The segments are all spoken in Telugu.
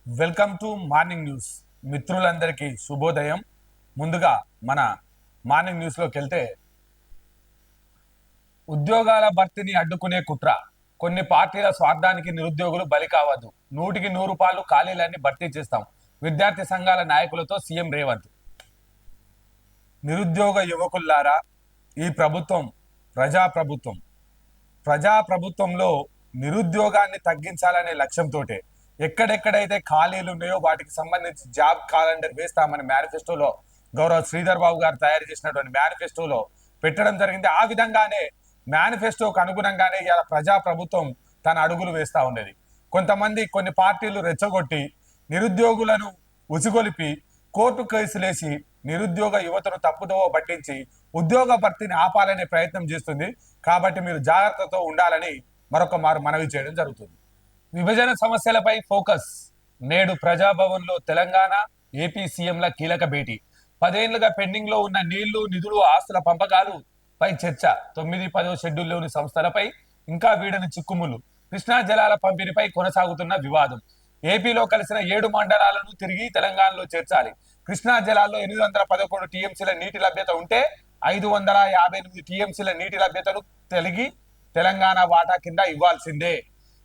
Welcome to morning news. మిత్రులందరికీ శుభోదయం. ముందుగా మన మార్నింగ్ న్యూస్లోకి వెళ్తే, ఉద్యోగాల భర్తీని అడ్డుకునే కుట్ర, కొన్ని పార్టీల స్వార్థానికి నిరుద్యోగులు బలి కావద్దు, 100% ఖాళీలన్నీ భర్తీ చేస్తాం, విద్యార్థి సంఘాల నాయకులతో సీఎం రేవంత్. నిరుద్యోగ యువకుల్లారా, ఈ ప్రభుత్వం ప్రజాప్రభుత్వంలో నిరుద్యోగాన్ని తగ్గించాలనే లక్ష్యంతో ఎక్కడెక్కడైతే ఖాళీలు ఉన్నాయో వాటికి సంబంధించి జాబ్ క్యాలెండర్ వేస్తామని మేనిఫెస్టోలో గౌరవ శ్రీధర్ బాబు గారు తయారు చేసినటువంటి మేనిఫెస్టోలో పెట్టడం జరిగింది. ఆ విధంగానే మేనిఫెస్టోకు అనుగుణంగానే ఇలా ప్రజాప్రభుత్వం తన అడుగులు వేస్తా ఉన్నది. కొన్ని పార్టీలు రెచ్చగొట్టి నిరుద్యోగులను ఉసిగొలిపి కోర్టు కేసులేసి నిరుద్యోగ యువతను తప్పుదోవ పట్టించి ఉద్యోగ భర్తీని ఆపాలనే ప్రయత్నం చేస్తుంది. కాబట్టి మీరు జాగ్రత్తతో ఉండాలని మరొక మారు మనవి చేయడం జరుగుతుంది. విభజన సమస్యలపై ఫోకస్. నేడు ప్రజాభవన్లో తెలంగాణ ఏపీ సీఎంల కీలక భేటీ. 10 ఏళ్లుగా పెండింగ్ లో ఉన్న నీళ్లు, నిధులు, ఆస్తుల పంపకాలు పై చర్చ. 9-10 షెడ్యూల్లోని సంస్థలపై ఇంకా వీడని చిక్కుములు. కృష్ణా జలాల పంపిణీపై కొనసాగుతున్న వివాదం. ఏపీలో కలిసిన 7 మండలాలను తిరిగి తెలంగాణలో చేర్చాలి. కృష్ణా జలాల్లో 811 టీఎంసీల నీటి లభ్యత ఉంటే 558 టీఎంసీల నీటి లభ్యతను తెలిగి తెలంగాణ వాటా కింద ఇవ్వాల్సిందే.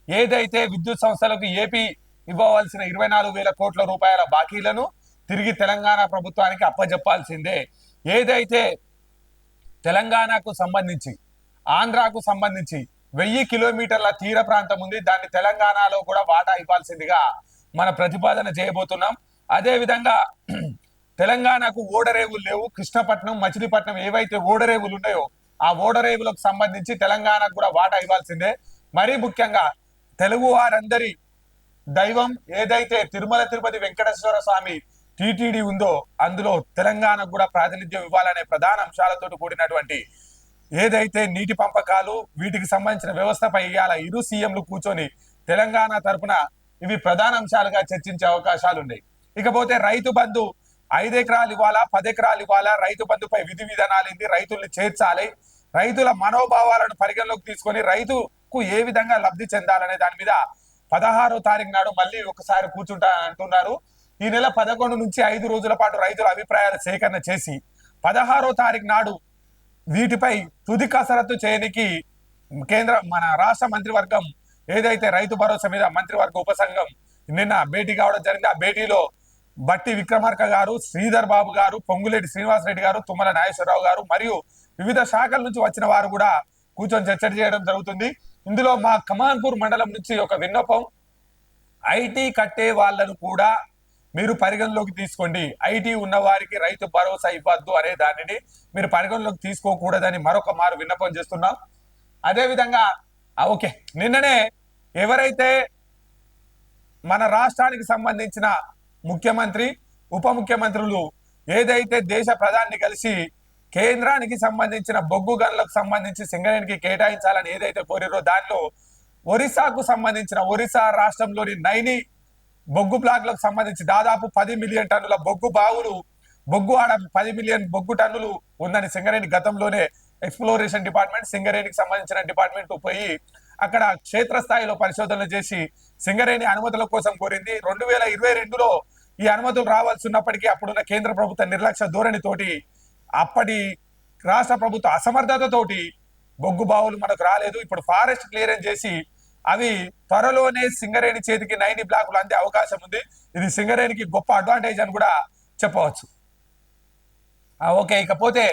ఏదైతే విద్యుత్ సంస్థలకు ఏపీ ఇవ్వవలసిన 24,000 కోట్ల రూపాయల బాకీలను తిరిగి తెలంగాణ ప్రభుత్వానికి అప్పజెప్పాల్సిందే. ఏదైతే తెలంగాణకు సంబంధించి ఆంధ్రాకు సంబంధించి 1000 కిలోమీటర్ల తీర ప్రాంతం ఉంది, దాన్ని తెలంగాణలో కూడా వాటా ఇవ్వాల్సిందిగా మన ప్రతిపాదన చేయబోతున్నాం. అదే విధంగా తెలంగాణకు ఓడరేవులు లేవు. కృష్ణపట్నం, మచిలీపట్నం ఏవైతే ఓడరేవులు ఉన్నాయో ఆ ఓడరేవులకు సంబంధించి తెలంగాణకు కూడా వాటా ఇవ్వాల్సిందే. మరీ ముఖ్యంగా తెలుగు వారందరి దైవం ఏదైతే తిరుమల తిరుపతి వెంకటేశ్వర స్వామి టీటీడీ ఉందో అందులో తెలంగాణకు కూడా ప్రాతినిధ్యం ఇవ్వాలనే ప్రధాన అంశాలతో కూడినటువంటి ఏదైతే నీటి పంపకాలు వీటికి సంబంధించిన వ్యవస్థపై ఇవాళ ఇరు సీఎంలు కూర్చొని తెలంగాణ తరఫున ఇవి ప్రధాన అంశాలుగా చర్చించే అవకాశాలు ఉన్నాయి. ఇకపోతే రైతు బంధు 5 ఎకరాలు ఇవ్వాలా, 10 ఎకరాలు ఇవ్వాలా, రైతు బంధుపై విధి విధానాలు ఏంది, రైతుల్ని చేర్చాలి, రైతుల మనోభావాలను పరిగణలోకి తీసుకొని రైతుకు ఏ విధంగా లబ్ధి చెందాలనే దాని మీద 16వ తారీఖు నాడు మళ్ళీ ఒకసారి కూర్చుంటా అంటున్నారు. ఈ నెల 11 నుంచి 5 రోజుల పాటు రైతుల అభిప్రాయాల సేకరణ చేసి 16వ తారీఖు నాడు వీటిపై తుది కసరత్తు చేయడానికి మన రాష్ట్ర మంత్రివర్గం ఏదైతే రైతు భరోసా మీద మంత్రివర్గ ఉపసంఘం నిన్న భేటీ కావడం జరిగింది. ఆ భేటీలో బట్టి విక్రమార్క గారు, శ్రీధర్ బాబు గారు, పొంగులేటి శ్రీనివాసరెడ్డి గారు, తుమ్మల నాగేశ్వరరావు గారు మరియు వివిధ శాఖల నుంచి వచ్చిన వారు కూడా కూర్చొని చర్చ చేయడం జరుగుతుంది. ఇందులో మా కమాన్పూర్ మండలం నుంచి ఒక విన్నపం, ఐటీ కట్టే వాళ్ళను కూడా మీరు పరిగణలోకి తీసుకోండి. ఐటీ ఉన్న వారికి రైతు భరోసా ఇవ్వద్దు అనే దానిని మీరు పరిగణలోకి తీసుకోకూడదని మరొక మారు విన్నపం చేస్తున్నాం. అదేవిధంగా ఓకే, నిన్ననే ఎవరైతే మన రాష్ట్రానికి సంబంధించిన ముఖ్యమంత్రి, ఉప ముఖ్యమంత్రులు ఏదైతే దేశ ప్రధాని కలిసి కేంద్రానికి సంబంధించిన బొగ్గు గనులకు సంబంధించి సింగరేణికి కేటాయించాలని ఏదైతే కోరిరో దానిలో ఒరిస్సాకు సంబంధించిన ఒరిస్సా రాష్ట్రంలోని నైని బొగ్గు బ్లాక్లకు సంబంధించి దాదాపు 10 మిలియన్ టన్నుల బొగ్గు బావులు, బొగ్గు ఆడ 10 మిలియన్ బొగ్గు టన్నులు ఉందని సింగరేణి గతంలోనే ఎక్స్ప్లోరేషన్ డిపార్ట్మెంట్, సింగరేణికి సంబంధించిన డిపార్ట్మెంట్ పోయి అక్కడ క్షేత్రస్థాయిలో పరిశోధనలు చేసి సింగరేణి అనుమతుల కోసం కోరింది. 2022లో ఈ అనుమతులు రావాల్సి ఉన్నప్పటికీ అప్పుడున్న కేంద్ర ప్రభుత్వ నిర్లక్ష్య ధోరణితోటి, అప్పటి రాష్ట్ర ప్రభుత్వ అసమర్థతతోటి బొగ్గు బావులు మనకు రాలేదు. ఇప్పుడు ఫారెస్ట్ క్లియరెన్స్ చేసి అవి త్వరలోనే సింగరేణి చేతికి 9 బ్లాకులు అందే అవకాశం ఉంది. ఇది సింగరేణికి గొప్ప అడ్వాంటేజ్ అని కూడా చెప్పవచ్చు. ఓకే, ఇకపోతే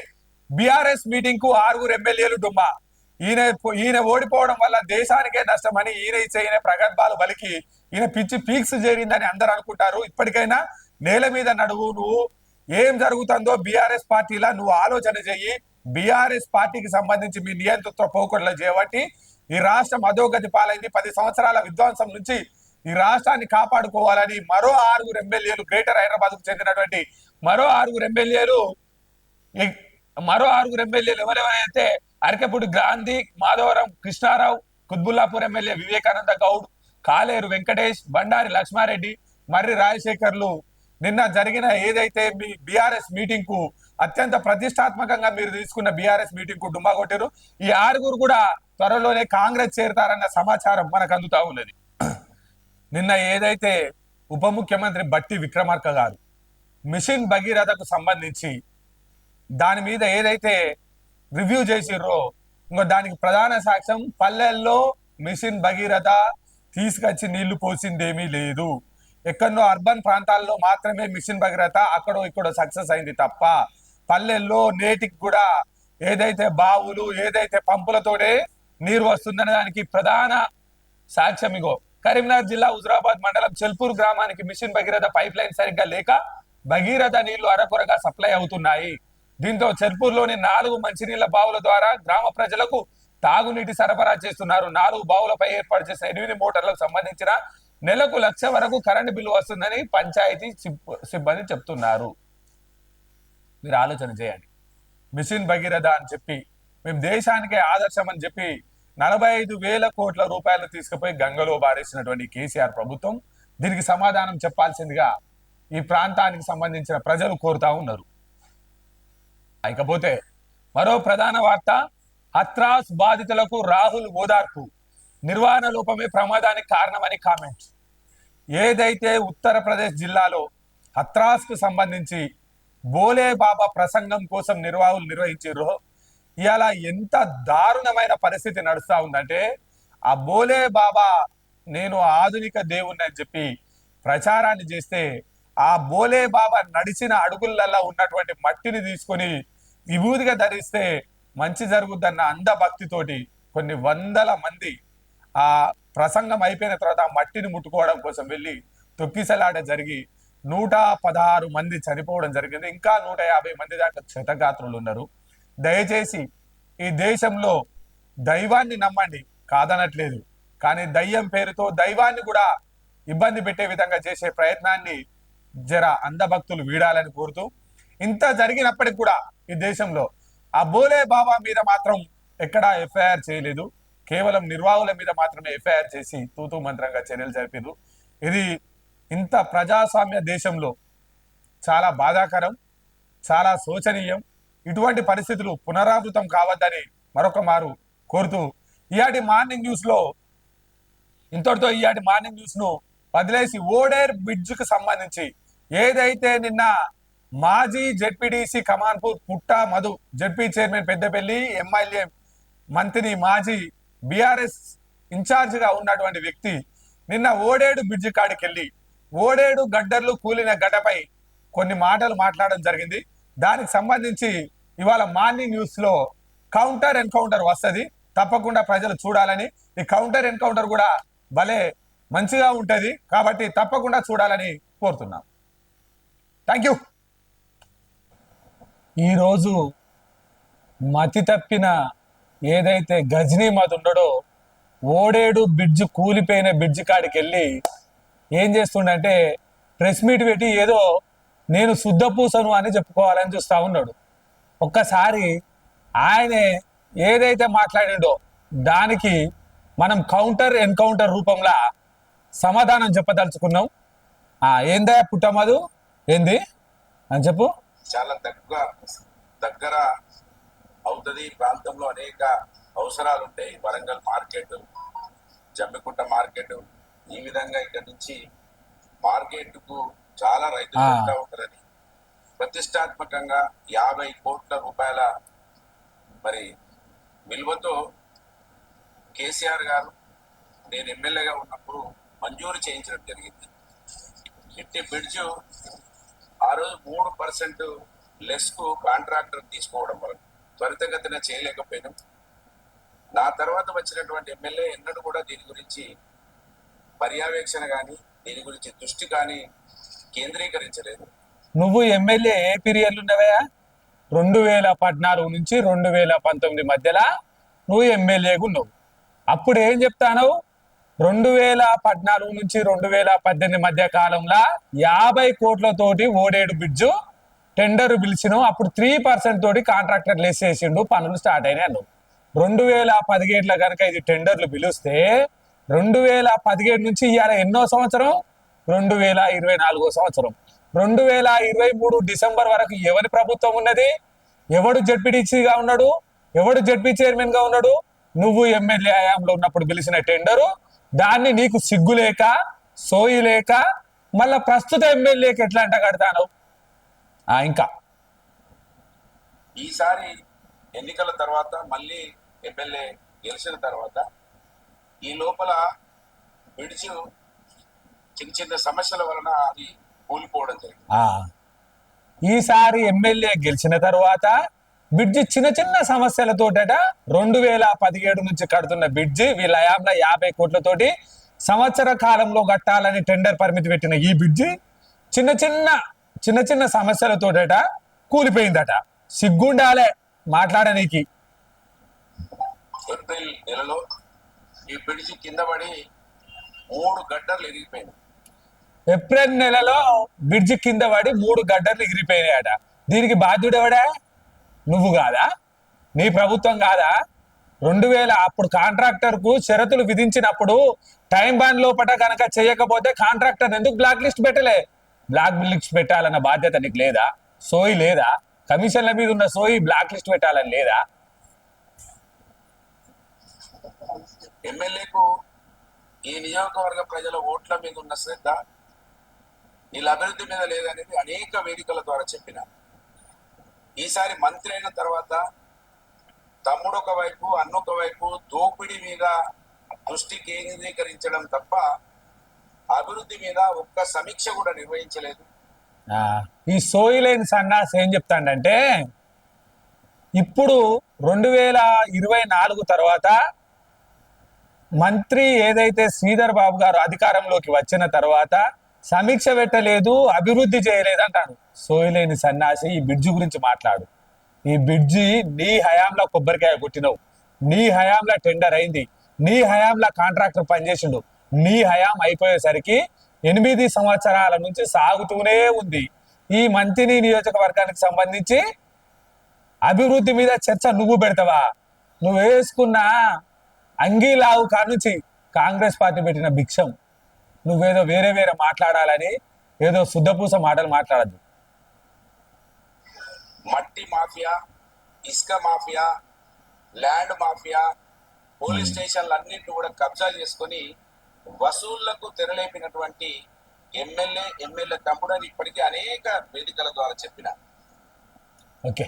బీఆర్ఎస్ మీటింగ్ కు 6 ఎమ్మెల్యేలు డుమ్మా. ఈయన ఓడిపోవడం వల్ల దేశానికే నష్టమని ఈయన ప్రగల్భాలు బలికి ఈయన పిచ్చి పీక్స్ చేరిందని అందరు అనుకుంటారు. ఇప్పటికైనా నేల మీద నడువు, నువ్వు ఏం జరుగుతుందో బీఆర్ఎస్ పార్టీలా నువ్వు ఆలోచన చెయ్యి. బీఆర్ఎస్ పార్టీకి సంబంధించి మీ నియంతృత్వ పోకడలు చేయబట్టి ఈ రాష్ట్రం అధోగతి పాలైంది. 10 సంవత్సరాల విధ్వంసం నుంచి ఈ రాష్ట్రాన్ని కాపాడుకోవాలని మరో 6 ఎమ్మెల్యేలు, గ్రేటర్ హైదరాబాద్ కు చెందినటువంటి మరో 6 ఎమ్మెల్యేలు ఎవరెవరైతే అరకెపూడి గాంధీ, మాధవరం కృష్ణారావు, కుత్బుల్లాపూర్ ఎమ్మెల్యే వివేకానంద గౌడ్, కాలేరు వెంకటేష్, బండారి లక్ష్మారెడ్డి, మర్రి రాజశేఖర్లు నిన్న జరిగిన ఏదైతే మీ బీఆర్ఎస్ మీటింగ్ కు అత్యంత ప్రతిష్టాత్మకంగా మీరు తీసుకున్న బీఆర్ఎస్ మీటింగ్ కు డుమ్మా కొట్టారు. ఈ 6 కూడా త్వరలోనే కాంగ్రెస్ చేరతారన్న సమాచారం మనకు అందుతా ఉన్నది. నిన్న ఏదైతే ఉప ముఖ్యమంత్రి బట్టి విక్రమార్క గారు మిషన్ భగీరథకు సంబంధించి దాని మీద ఏదైతే రివ్యూ చేసిర్రో ఇంకో దానికి ప్రధాన సాక్ష్యం పల్లెల్లో మిషన్ భగీరథ తీసుకొచ్చి నీళ్లు పోసిందేమీ లేదు. ఎక్కడో అర్బన్ ప్రాంతాల్లో మాత్రమే మిషన్ భగీరథ అక్కడో ఇక్కడో సక్సెస్ అయింది తప్ప పల్లెల్లో నేటికి కూడా ఏదైతే బావులు ఏదైతే పంపులతోనే నీరు వస్తుందనే దానికి ప్రధాన సాక్ష్యం ఇగో కరీంనగర్ జిల్లా హుజరాబాద్ మండలం చెల్పూర్ గ్రామానికి మిషన్ భగీరథ పైప్ లైన్ సరిగ్గా లేక భగీరథ నీళ్లు అరకొరగా సప్లై అవుతున్నాయి. దీంతో చెల్పూర్లోని 4 మంచినీళ్ల బావుల ద్వారా గ్రామ ప్రజలకు తాగునీటి సరఫరా చేస్తున్నారు. 4 బావులపై ఏర్పాటు చేసిన 8 మోటార్లకు సంబంధించిన నెలకు 1,00,000 వరకు కరెంటు బిల్లు వస్తుందని పంచాయతీ సిబ్బంది చెప్తున్నారు. మీరు ఆలోచన చేయండి. మిషన్ భగీరథ అని చెప్పి మేము దేశానికే ఆదర్శం అని చెప్పి 45,000 కోట్ల రూపాయలు తీసుకుపోయి గంగలో బారేసినటువంటి కేసీఆర్ ప్రభుత్వం దీనికి సమాధానం చెప్పాల్సిందిగా ఈ ప్రాంతానికి సంబంధించిన ప్రజలు కోరుతా ఉన్నారు. ఇకపోతే మరో ప్రధాన వార్త, హత్రాస్ బాధితులకు రాహుల్ ఓదార్పు, నిర్వహణ లోపమే ప్రమాదానికి కారణమని కామెంట్. ఏదైతే ఉత్తరప్రదేశ్ జిల్లాలో హత్రాస్ కు సంబంధించి బోలే బాబా ప్రసంగం కోసం నిర్వాహకులు నిర్వహించారో ఇవాళ ఎంత దారుణమైన పరిస్థితి నడుస్తా ఉందంటే ఆ బోలే బాబా నేను ఆధునిక దేవుణ్ణి అని చెప్పి ప్రచారాన్ని చేస్తే ఆ బోలే బాబా నడిచిన అడుగులలో ఉన్నటువంటి మట్టిని తీసుకొని విభూతిగా ధరిస్తే మంచి జరుగుద్దన్న అంధభక్తితోటి కొన్ని వందల మంది ఆ ప్రసంగం అయిపోయిన తర్వాత ఆ మట్టిని ముట్టుకోవడం కోసం వెళ్ళి తొక్కిసలాట జరిగి 116 మంది చనిపోవడం జరిగింది. ఇంకా 150 మంది దాకా క్షతగాత్రులు ఉన్నారు. దయచేసి ఈ దేశంలో దైవాన్ని నమ్మండి, కాదనట్లేదు, కానీ దయ్యం పేరుతో దైవాన్ని కూడా ఇబ్బంది పెట్టే విధంగా చేసే ప్రయత్నాన్ని జర అంధభక్తులు వీడాలని కోరుతూ, ఇంత జరిగినప్పటికి కూడా ఈ దేశంలో ఆ బోలే బాబా మీద మాత్రం ఎక్కడా ఎఫ్ఐఆర్ చేయలేదు. కేవలం నిర్వాహకుల మీద మాత్రమే ఎఫ్ఐఆర్ చేసి తూతూ మంత్రంగా చర్యలు జరిపారు. ఇది ఇంత ప్రజాస్వామ్య దేశంలో చాలా బాధాకరం, చాలా శోచనీయం. ఇటువంటి పరిస్థితులు పునరావృతం కావద్దని మరొక మారు కోరుతూ ఇయాటి మార్నింగ్ న్యూస్ లో ఇంతటితో ఇయాటి మార్నింగ్ న్యూస్ ను వదిలేసి ఓడేర్ బ్రిడ్జ్ కు సంబంధించి ఏదైతే నిన్న మాజీ జెడ్పీటీసీ కమాన్పూర్ పుట్ట Madhu, ZP chairman Peddapalli, MLA మంత్రి, మాజీ బీఆర్ఎస్ ఇన్ఛార్జ్ గా ఉన్నటువంటి వ్యక్తి నిన్న ఓడేడు బ్రిడ్జి కాడికి వెళ్ళి ఓడేడు గడ్డర్లు కూలిన గడ్డపై కొన్ని మాటలు మాట్లాడడం జరిగింది. దానికి సంబంధించి ఇవాళ మార్నింగ్ న్యూస్ లో కౌంటర్ ఎన్కౌంటర్ వస్తుంది, తప్పకుండా ప్రజలు చూడాలని. ఈ కౌంటర్ ఎన్కౌంటర్ కూడా భలే మంచిగా ఉంటది కాబట్టి తప్పకుండా చూడాలని కోరుతున్నాం. Thank you. ఈరోజు మతి తప్పిన ఏదైతే గజనీ మధు ఉండడో ఓడేడు బ్రిడ్జ్ కూలిపోయిన బ్రిడ్జ్ కాడికి వెళ్ళి ఏం చేస్తుండంటే ప్రెస్ మీట్ పెట్టి ఏదో నేను శుద్ధపూసను అని చెప్పుకోవాలని చూస్తా ఉన్నాడు. ఒక్కసారి ఆయనే ఏదైతే మాట్లాడిండో దానికి మనం కౌంటర్ ఎన్కౌంటర్ రూపంలో సమాధానం చెప్పదలుచుకున్నాం. ఏందా పుట్టమదు ఏంది అని చెప్పు. చాలా దగ్గర అవుతుంది. ఈ ప్రాంతంలో అనేక అవసరాలు ఉంటాయి. వరంగల్ మార్కెట్, జమ్మికుంట మార్కెట్, ఈ విధంగా ఇక్కడ నుంచి మార్కెట్ కు చాలా రైతులు వెళ్తా ఉంటారని ప్రతిష్టాత్మకంగా 50 కోట్ల రూపాయల మరి విలువతో కేసీఆర్ గారు నేను ఎమ్మెల్యేగా ఉన్నప్పుడు మంజూరు చేయించడం జరిగింది. ఇట్టి బ్రిడ్జ్ ఆ రోజు 3% లెస్ కు కాంట్రాక్టర్ తీసుకోవడం వల్ల త్వరితగతిన చేయలేకపోయినాం. నా తర్వాత వచ్చినటువంటి ఎమ్మెల్యే ఎన్నడూ కూడా దీని గురించి పర్యవేక్షణ కానీ దీని గురించి దృష్టి కానీ కేంద్రీకరించలేదు. నువ్వు ఎమ్మెల్యే ఏ పీరియడ్లు ఉన్నవయా? 2014 నుంచి 2019 మధ్యలో నువ్వు ఎమ్మెల్యేగా ఉన్నావు. అప్పుడు ఏం చెప్తాను? 2014 నుంచి 2018 మధ్య కాలంలో 50 కోట్లతోటి ఓడేడు బ్రిడ్జ్ టెండర్ పిలిచినావు. అప్పుడు 3% తోటి కాంట్రాక్టర్ లెస్ చేసిండు, పనులు స్టార్ట్ అయినాయి అన్నావు. 2017 కనుక ఇది టెండర్లు పిలిస్తే 2017 నుంచి ఇవాళ ఎన్నో సంవత్సరం? 2024 సంవత్సరం. 2023 డిసెంబర్ వరకు ఎవరి ప్రభుత్వం ఉన్నది? ఎవడు జెడ్పీటీసీగా ఉన్నాడు? ఎవడు జెడ్పీ చైర్మన్ గా ఉన్నాడు? నువ్వు ఎమ్మెల్యే హయాంలో ఉన్నప్పుడు పిలిచిన టెండరు. దాన్ని నీకు సిగ్గు లేక, సోయి లేక మళ్ళా ప్రస్తుత ఎమ్మెల్యేకి ఎట్లా అంట కడతాను ఇంకా ఈసారి ఎన్నికల తర్వాత మళ్ళీ ఎమ్మెల్యే గెలిచిన తర్వాత ఈ లోపల విడిచి చిన్న చిన్న సమస్యల వలన అది కూలిపోవడం జరిగింది. ఈసారి ఎమ్మెల్యే గెలిచిన తర్వాత బ్రిడ్జి చిన్న చిన్న సమస్యలతోటట 2017 నుంచి కడుతున్న బ్రిడ్జి వీళ్ళ హయాంలో 50 కోట్లతోటి సంవత్సర కాలంలో కట్టాలని టెండర్ పరిమితి పెట్టిన ఈ బ్రిడ్జి చిన్న చిన్న సమస్యలతోటట కూలిపోయిందట. సిగ్గుండాలే మాట్లాడనీకి. ఏప్రిల్ నెలలో ఈ బ్రిడ్జి కింద పడి 3 గడ్డర్లు ఎగిరిపోయింది. ఏప్రిల్ నెలలో బ్రిడ్జి కింద పడి 3 గడ్డర్లు ఎగిరిపోయినాయట. దీనికి బాధ్యుడెవడా? నువ్వు కాదా? నీ ప్రభుత్వం కాదా? 2000 అప్పుడు కాంట్రాక్టర్ కు షరతులు విధించినప్పుడు టైం బాండ్ లోపల కనుక చేయకపోతే కాంట్రాక్టర్ ఎందుకు బ్లాక్ లిస్ట్ పెట్టలే? బ్లాక్ లిస్ట్ పెట్టాలన్న బాధ్యత నీకు లేదా? సోయి లేదా? కమిషన్ల మీద ఉన్న సోయి బ్లాక్ లిస్ట్ పెట్టాలని లేదా? ఎమ్మెల్యేకు ఈ నియోజకవర్గ ప్రజల ఓట్ల మీద ఉన్న శ్రద్ధ వీళ్ళ అభివృద్ధి మీద లేదనేది అనేక వేదికల ద్వారా చెప్పిన. ఈసారి మంత్రి అయిన తర్వాత తమ్ముడు ఒక వైపు అన్నొక వైపు దోపిడీ మీద దృష్టి కేంద్రీకరించడం తప్ప అభివృద్ధి మీద ఒక్క సమీక్ష కూడా నిర్వహించలేదు. ఈ సోయిలేని సన్నాసి ఏం చెప్తాడంటే ఇప్పుడు 2024 తర్వాత మంత్రి ఏదైతే శ్రీధర్ బాబు గారు అధికారంలోకి వచ్చిన తర్వాత సమీక్ష పెట్టలేదు, అభివృద్ధి చేయలేదు అంటాడు. సోయిలేని సన్నాసి ఈ బ్రిడ్జి గురించి మాట్లాడు. ఈ బ్రిడ్జి నీ హయాంలో కొబ్బరికాయ కొట్టినవు, నీ హయాంలో టెండర్ అయింది, నీ హయాంలో కాంట్రాక్టర్ పనిచేసిండు, నీ హయాం అయిపోయేసరికి 8 సంవత్సరాల నుంచి సాగుతూనే ఉంది. ఈ మంత్రి నియోజకవర్గానికి సంబంధించి అభివృద్ధి మీద చర్చ నువ్వు పెడతావా? నువ్వు వేసుకున్న అంగీలావు కానుంచి కాంగ్రెస్ పార్టీ పెట్టిన భిక్షం. నువ్వేదో వేరే మాట్లాడాలని ఏదో శుద్ధపూస మాటలు మాట్లాడద్దు. మట్టి మాఫియా, ఇసుక మాఫియా, ల్యాండ్ మాఫియా, పోలీస్ స్టేషన్లు అన్నింటినీ కూడా కబ్జా చేసుకొని వసూళ్లకు తెరలేపినటువంటి ఎమ్మెల్యే తమ్ముడని ఇప్పటికీ అనేక వేదికల ద్వారా చెప్పిన. ఓకే,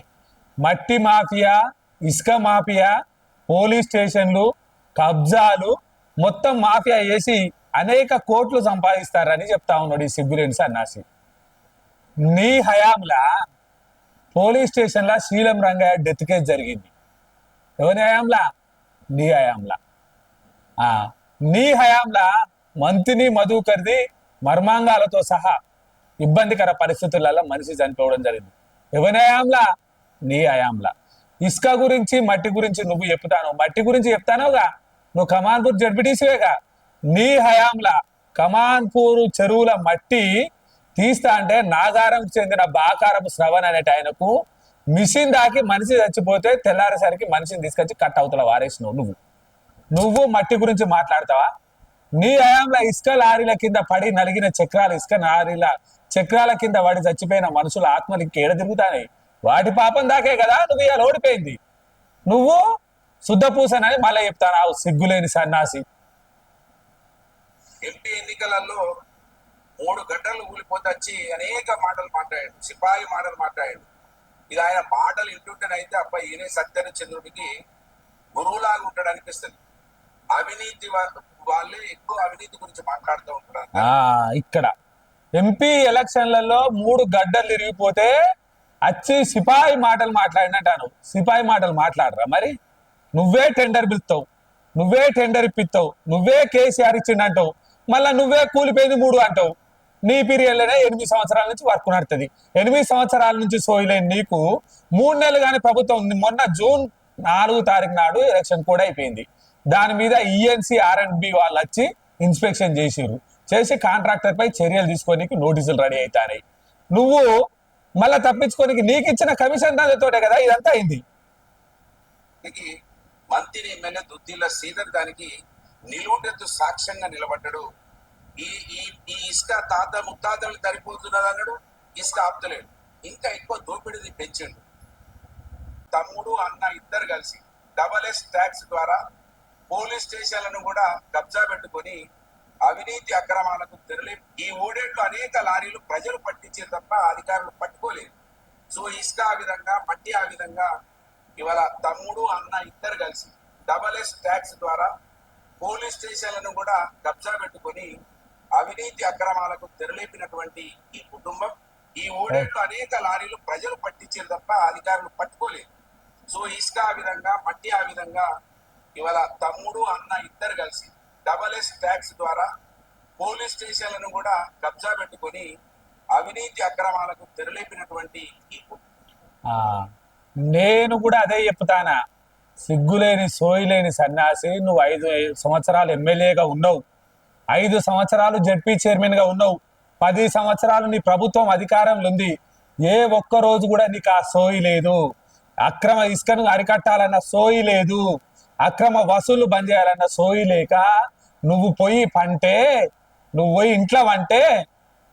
మట్టి మాఫియా, ఇసుక మాఫియా, పోలీస్ స్టేషన్లు, కబ్జాలు మొత్తం మాఫియా చేసి అనేక కోట్లు సంపాదిస్తారని చెప్తా ఉన్నాడు ఈ సిగ్గులేని సన్నాసి. నీ హయాంలా పోలీస్ స్టేషన్లో శీలం రంగయ్య డెత్ కేసు జరిగింది. ఎవరి హయాంలా? నీ హయాంలా. నీ హయాంలా మంత్రిని మధుకర్ది మర్మాంగాలతో సహా ఇబ్బందికర పరిస్థితులలో మనిషి చనిపోవడం జరిగింది. ఎవరి హయాంలా? నీ హయాంలా. ఇసుక గురించి మట్టి గురించి నువ్వు చెప్తాను, మట్టి గురించి చెప్తానోగా, నువ్వు కమాన్పూర్ జడ్పీటీసీవేగా. నీ హయాంలా కమాన్పూర్ చెరువుల మట్టి తీస్తా అంటే నాగారం చెందిన బాకారం శ్రవణ్ అనేట ఆయనకు మిషన్ దాకి మనిషి చచ్చిపోతే తెల్లారేసరికి మనిషిని తీసుకొచ్చి కట్ అవుతల వారేసినావు. నువ్వు మట్టి గురించి మాట్లాడతావా? నీ హయాంలో ఇసుక లారీల కింద పడి నలిగిన చక్రాలు, ఇసుక లారీల చక్రాల కింద పడి చచ్చిపోయిన మనుషుల ఆత్మలు ఇంకేడ తిరుగుతాయి? వాటి పాపం దాకే కదా నువ్వు ఇలా ఓడిపోయింది. నువ్వు శుద్ధపూసనని మళ్ళీ చెప్తాను, సిగ్గులేని సన్నాసి. ఎంపీ ఎన్నికలలో 3 గంటలు ఊలిపోతే వచ్చి అనేక మాటలు మాట్లాడాడు, సిపాయి మాటలు మాట్లాడాడు. ఇక ఆయన మాటలు వింటుంటేనైతే అబ్బాయి ఈయనే సత్యహరిశ్చంద్రుడికి గురువులాగా ఉంటాడు అనిపిస్తుంది. అవినీతి వాళ్ళే ఎక్కువ అవినీతి గురించి మాట్లాడుతూ ఉంటారు. ఇక్కడ ఎంపీ ఎలక్షన్లలో 3 గడ్డలు తిరిగిపోతే వచ్చి సిపాయి మాటలు మాట్లాడినట్టాను. సిపాయి మాటలు మాట్లాడరా మరి? నువ్వే టెండర్ పిలుస్తావు, నువ్వే టెండర్ ఇప్పిస్తావు, నువ్వే కేసీఆర్ ఇచ్చిండంటావు, మళ్ళీ నువ్వే కూలిపోయింది 3 అంటావు. నీ పీరియడ్లోనే 8 సంవత్సరాల నుంచి వర్క్ నడుతుంది. 8 సంవత్సరాల నుంచి సోయిలేని నీకు 3 నెలలు కానీ ప్రభుత్వం ఉంది. మొన్న జూన్ 4 తారీఖు నాడు ఎలక్షన్ కూడా అయిపోయింది. దాని మీద ఈఎన్సీ R&B వాళ్ళు వచ్చి ఇన్స్పెక్షన్ చేసి కాంట్రాక్టర్ పై చర్యలు తీసుకోనికి నోటీసులు రెడీ అవుతాయి. నువ్వు మళ్ళీ తప్పించుకోనికి నీకు ఇచ్చిన కమిషన్ తోటే కదా ఇదంతా అయింది. మంత్రి ఎమ్మెల్యే దుద్దిల్ల శ్రీధర్ దానికి నిలువుటెత్తు సాక్ష్యంగా నిలబడ్డాడు. ఈ ఇసుక తాత ముత్తాతలు సరిపోతున్నది అన్నాడు, ఇసుక ఆపుతలేడు, ఇంకా ఎక్కువ దోపిడీని పెంచాడు. తమ్ముడు అన్న ఇద్దరు కలిసి SSS ట్యాక్స్ ద్వారా పోలీస్ స్టేషన్లను కూడా కబ్జా పెట్టుకొని అవినీతి అక్రమాలకు తెరలే. ఈ ఓడేళ్లు అనేక లారీలు ప్రజలు పట్టించారు తప్ప అధికారులు పట్టుకోలేదు. సో ఇసుక ఆ విధంగా, మట్టి ఆ విధంగా, ఇవాళ తమ్ముడు అన్న ఇద్దరు కలిసి డబల్ ట్యాక్స్ ద్వారా పోలీస్ స్టేషన్లను కూడా కబ్జా పెట్టుకొని అవినీతి అక్రమాలకు తెరలేపినటువంటి ఈ కుటుంబం ఈ ఓడేళ్లు అనేక లారీలు ప్రజలు పట్టించారు తప్ప అధికారులు పట్టుకోలేదు. సో ఇసుక ఆ విధంగా, మట్టి ఆ విధంగా, ఇవాళ తమ్ముడు అన్న ఇద్దరు కలిసి డబల్ ట్యాక్స్ ద్వారా పోలీస్ స్టేషన్లను కూడా కబ్జా పెట్టుకొని అవినీతి అక్రమాలకు తెరలేపినటువంటి ఈ ఆ, నేను కూడా అదే చెప్తానా. సిగ్గులేని సోయిలేని సన్యాసి, నువ్వు 5 సంవత్సరాలు ఎమ్మెల్యేగా ఉన్నావు, 5 సంవత్సరాలు జడ్పీ చైర్మన్ గా ఉన్నావు, 10 సంవత్సరాలు నీ ప్రభుత్వం అధికారంలో ఉంది. ఏ ఒక్క రోజు కూడా నీకు ఆ సోయి లేదు. అక్రమ ఇసుకను అరికట్టాలన్న సోయి లేదు. అక్రమ వసూలు బంద్ చేయాలన్న సోయి లేక నువ్వు పోయి పంటే, నువ్వు పోయి ఇంట్లో అంటే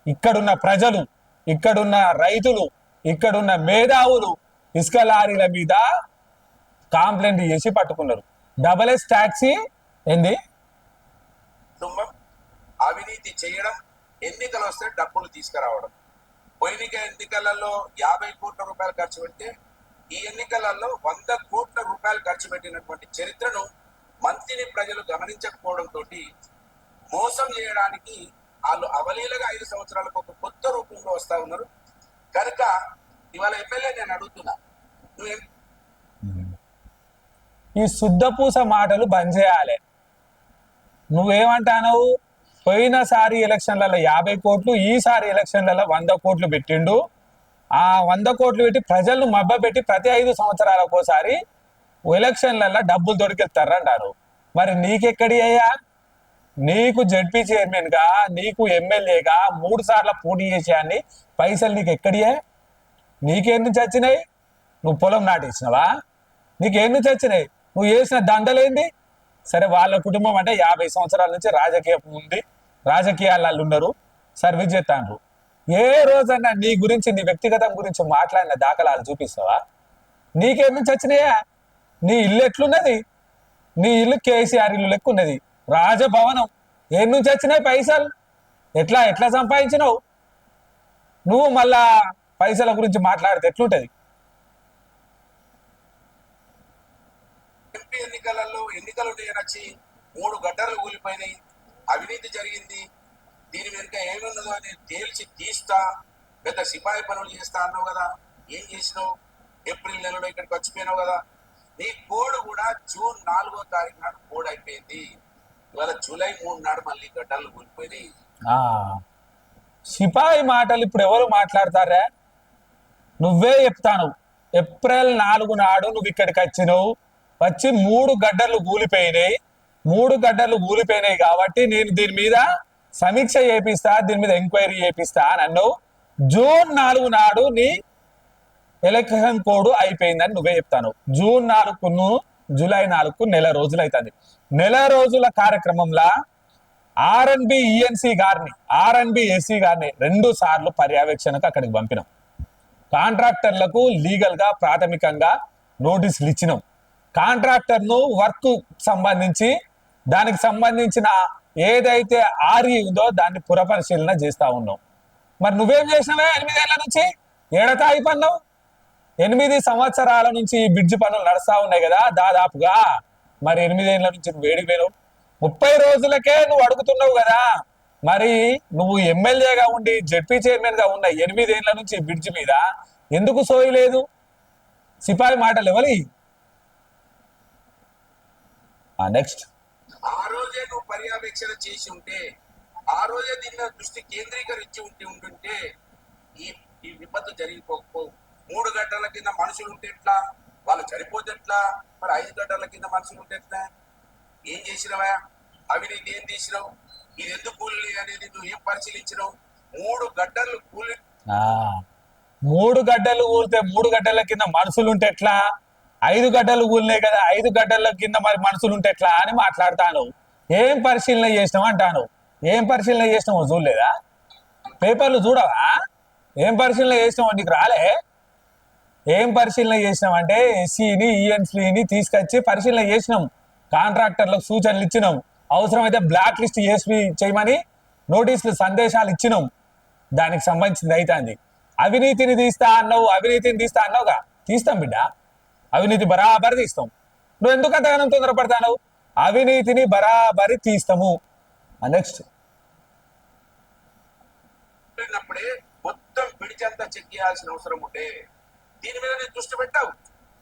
ఇక్కడున్న ప్రజలు, ఇక్కడున్న రైతులు, ఇక్కడున్న మేధావులు ఇసుక లారీల మీద కాంప్లైంట్ చేసి పట్టుకున్నారు. డబల్ ట్యాక్సీ ఏంది? కుటుంబం అవినీతి చేయడం, ఎన్నికలు వస్తే డబ్బులు తీసుకురావడం. పోయిన ఎన్నికలలో 50 కోట్ల రూపాయలు ఖర్చు పెడితే ఈ ఎన్నికలలో 100 కోట్ల రూపాయలు ఖర్చు పెట్టినటువంటి చరిత్రను మంత్రిని ప్రజలు గమనించకపోవడంతో మోసం చేయడానికి వాళ్ళు అవలీలగా 5 సంవత్సరాలకు ఒక కొత్త రూపంలో వస్తా ఉన్నారు. కనుక ఇవాళ ఎమ్మెల్యే నేను అడుగుతున్నా, నువ్వు ఈ శుద్ధపూస మాటలు బంద్ చేయాలి. నువ్వేమంటావు? పోయినసారి ఎలక్షన్లలో 50 కోట్లు, ఈసారి ఎలక్షన్లలో 100 కోట్లు పెట్టిండు. ఆ 100 కోట్లు పెట్టి ప్రజలను మభ్యపెట్టి ప్రతి 5 సంవత్సరాలకు ఒకసారి ఎలక్షన్లలో డబ్బులు దొరికిస్తారంటారు. మరి నీకెక్కడి అయ్యా? నీకు జడ్పీ చైర్మన్ గా, నీకు ఎమ్మెల్యేగా 3 సార్లు పోటీ చేసాయని పైసలు నీకు ఎక్కడియే? నీకేం నుంచి వచ్చినాయి? నువ్వు పొలం నాటించినవా? నీకేం నుంచి వచ్చినాయి? నువ్వు చేసిన దండలేంది? సరే, వాళ్ళ కుటుంబం అంటే 50 సంవత్సరాల నుంచి రాజకీయం ఉంది, రాజకీయాలు ఉన్నారు, సర్వీస్ చేస్తాండ్రు. ఏ రోజన్నా నీ గురించి, నీ వ్యక్తిగతం గురించి మాట్లాడిన దాఖలాలు చూపిస్తావా? నీకేం నుంచి వచ్చినాయా? నీ ఇల్లు ఎట్లున్నది? నీ ఇల్లు కేసీఆర్ ఇల్లు లెక్క ఉన్నది, రాజభవనం. ఏం నుంచి వచ్చినాయి పైసలు? ఎట్లా ఎట్లా సంపాదించినావు? నువ్వు మళ్ళా పైసల గురించి మాట్లాడితే ఎట్లుంటది? ఎంపీ ఎన్నికలలో ఎన్నికలు వచ్చి 3 గడ్డలు కూలిపోయినాయి, అవినీతి జరిగింది, దీని వెనుక ఏమున్నదో అని తేల్చి తీస్తా, పెద్ద సిపాయి పనులు చేస్తా అన్నావు కదా, ఏం చేసినావు? ఏప్రిల్ నెలలో ఇక్కడికి వచ్చిపోయినావు కదా. నీ కోడ్ కూడా జూన్ 4వ తారీఖు నాడు కోడ్ అయిపోయింది. ఇవాళ జూలై 3 నాడు మళ్ళీ గడ్డలు కూలిపోయినాయి. సిపాయి మాటలు ఇప్పుడు ఎవరు మాట్లాడతారా? నువ్వే చెప్తాను. ఏప్రిల్ 4 నాడు నువ్వు ఇక్కడికి వచ్చినావు, వచ్చి 3 గడ్డలు కూలిపోయినాయి. 3 గడ్డలు కూలిపోయినాయి కాబట్టి నేను దీని మీద సమీక్ష చేపిస్తా, దీని మీద ఎంక్వైరీ చేపిస్తా అని అన్నావు. జూన్ 4 నాడు నీ ఎలక్షన్ కోడ్ అయిపోయిందని నువ్వే చెప్తాను. జూన్ 4కు జూలై 4కు నెల రోజులు అవుతుంది. నెల రోజుల కార్యక్రమంలో ఆర్ఎన్బి ఈఎన్సీ గారిని, ఆర్ఎన్బి ఎస్సీ గారిని 2 సార్లు పర్యవేక్షణకు అక్కడికి పంపినాం. కాంట్రాక్టర్లకు లీగల్ గా ప్రాథమికంగా నోటీసులు ఇచ్చినాం. కాంట్రాక్టర్ను వర్క్ సంబంధించి, దానికి సంబంధించిన ఏదైతే ఆర్ఈ ఉందో దాన్ని పురపరిశీలన చేస్తా ఉన్నాం. మరి నువ్వేం చేసినావే? 8 ఏళ్ల నుంచి ఏడతాయి పన్నావు. 8 సంవత్సరాల నుంచి ఈ బ్రిడ్జ్ పనులు నడుస్తా ఉన్నాయి కదా దాదాపుగా. మరి 8 ఏళ్ల నుంచి నువ్వు వేడిపోయినావు. 30 రోజులకే నువ్వు అడుగుతున్నావు కదా. మరి నువ్వు ఎమ్మెల్యేగా ఉండి జడ్పీ చైర్మన్ గా ఉన్న 8 ఏళ్ల నుంచి బ్రిడ్జ్ మీద ఎందుకు సోయి లేదు? సిపాయి మాటలు ఎవరి? నెక్స్ట్, ఆ రోజే నువ్వు పర్యవేక్షణ చేసి ఉంటే, ఆ రోజే దీన్ని దృష్టి కేంద్రీకరించి ఉంటుంటే ఈ ఈ విపత్తు జరిగిపోకపోవు. 3 గంటల కింద మనుషులు ఉంటే ఎట్లా? వాళ్ళు చనిపోతే ఎట్లా? మరి 5 గంటల కింద మనుషులు ఉంటే ఎట్లా? ఏం చేసినవా? అవినీతి ఏం తీసినావు? ఇది ఎందుకు కూలి అనేది నువ్వు ఏం పరిశీలించినావు? 3 గడ్డలు కూలి, 3 గడ్డలు కూలితే 3 గడ్డల కింద మనుషులు ఉంటే ఎట్లా? 5 గడ్డలు కూలినాయి కదా, 5 గడ్డల కింద మరి మనుషులు ఉంటే ఎట్లా అని మాట్లాడతాను. ఏం పరిశీలన చేసినావు అంటాను. ఏం పరిశీలన చేసినావు చూడలేదా? పేపర్లు చూడవా? ఏం పరిశీలన చేసినావు? నీకు రాలే? ఏం పరిశీలన చేసినాం అంటే ఎస్సీని ఈఎన్సీని తీసుకొచ్చి పరిశీలన చేసినాం, కాంట్రాక్టర్లకు సూచనలు ఇచ్చినాం. అవసరమైతే బ్లాక్ లిస్ట్ చేయమని నోటీసులు సందేశాలు ఇచ్చినాం. దానికి సంబంధించింది అవుతుంది. అవినీతిని తీస్తా అన్నావు, అవినీతిని తీస్తా అన్నావుగా, తీస్తాం బిడ్డ, అవినీతి బరాబరి తీస్తాం. నువ్వు ఎందుకు అంతగానం తొందరపడతావు? అవినీతిని బరాబరి తీస్తాము. నెక్స్ట్ అప్పుడే మొత్తం పిడిచంతా చెక్ చేయాల్సిన అవసరం ఉంటే దీని మీద నేను దృష్టి పెట్టావు.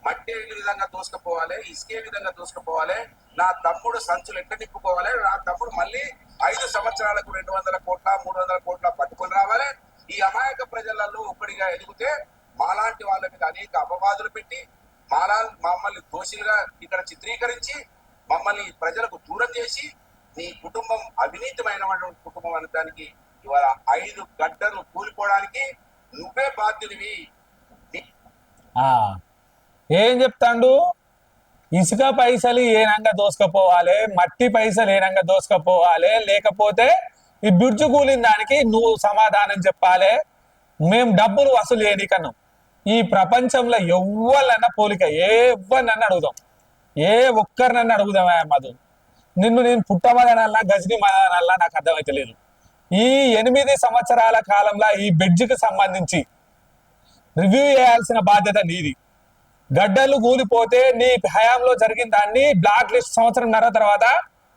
మట్టి ఏ విధంగా దోసుకుపోవాలి, ఇసుకే విధంగా దోసుకుపోవాలి, నా తమ్ముడు సంచులు ఎట్లా నింపుకోవాలి, నా తమ్ముడు మళ్ళీ 5 సంవత్సరాలకు 200 కోట్ల 300 కోట్ల పట్టుకొని రావాలి. ఈ అమాయక ప్రజలలో ఒక్కడిగా ఎదిగితే మాలాంటి వాళ్ళ మీద అనేక అపవాదులు పెట్టి మమ్మల్ని దోషులుగా ఇక్కడ చిత్రీకరించి మమ్మల్ని ప్రజలకు దూరం చేసి నీ కుటుంబం అవినీతిమైనటువంటి కుటుంబం అనడానికి ఇవాళ 5 గడ్డలు కూలిపోవడానికి నువ్వే బాధ్యుడివి. ఏం చెప్తాండు? ఇసుక పైసలు ఏనంగా దోసుకపోవాలి, మట్టి పైసలు ఏనంగా దోసుకపోవాలి, లేకపోతే ఈ బిడ్జు కూలిన దానికి నువ్వు సమాధానం చెప్పాలి, మేము డబ్బులు వసూలు చేయనీకన్నాం. ఈ ప్రపంచంలో ఎవ్వరన్నా పోలిక ఎవరినన్నా అడుగుదాం, ఏ ఒక్కరినన్నా అడుగుదామా మధు? నిన్ను నేను పుట్టమదనల్లా గజని మదనల్లా నాకు అర్థమైతే లేదు. ఈ 8 సంవత్సరాల కాలంలో ఈ బ్రిడ్జికి సంబంధించి రివ్యూ చేయాల్సిన బాధ్యత నీది. గడ్డలు కూలిపోతే నీ హయాంలో జరిగిన దాన్ని బ్లాక్ లిస్ట్ సంవత్సరంన్నర తర్వాత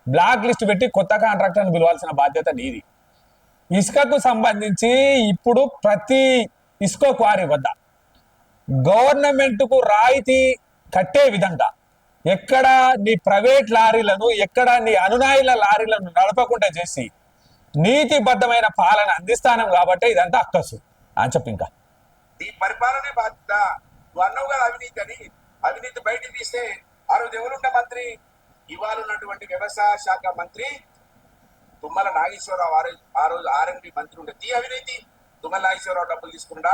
బ్లాక్ లిస్ట్ పెట్టి కొత్త కాంట్రాక్టర్ని పిలవాల్సిన బాధ్యత నీది. ఇసుకకు సంబంధించి ఇప్పుడు ప్రతి ఇసుక క్వారీ వద్ద గవర్నమెంట్కు రాయితీ కట్టే విధంగా ఎక్కడ నీ ప్రైవేట్ లారీలను, ఎక్కడ నీ అనునాయుల లారీలను నడపకుండా చేసి నీతిబద్ధమైన పాలన అందిస్తానం కాబట్టి ఇదంతా అక్కసు అని చెప్పి ఇంకా ఈ పరిపాలనే బాధ్యత. నువ్వు అన్నావు కదా అవినీతి అని. అవినీతి బయటికి తీస్తే ఆ రోజు ఎవరున్న మంత్రి? ఇవాళ ఉన్నటువంటి వ్యవసాయ శాఖ మంత్రి తుమ్మల నాగేశ్వరరావు. ఆ రోజు ఆర్ఎండ్బి మంత్రి ఉండే. తీ అవినీతి. తుమ్మల నాగేశ్వరరావు డబ్బులు తీసుకున్నా,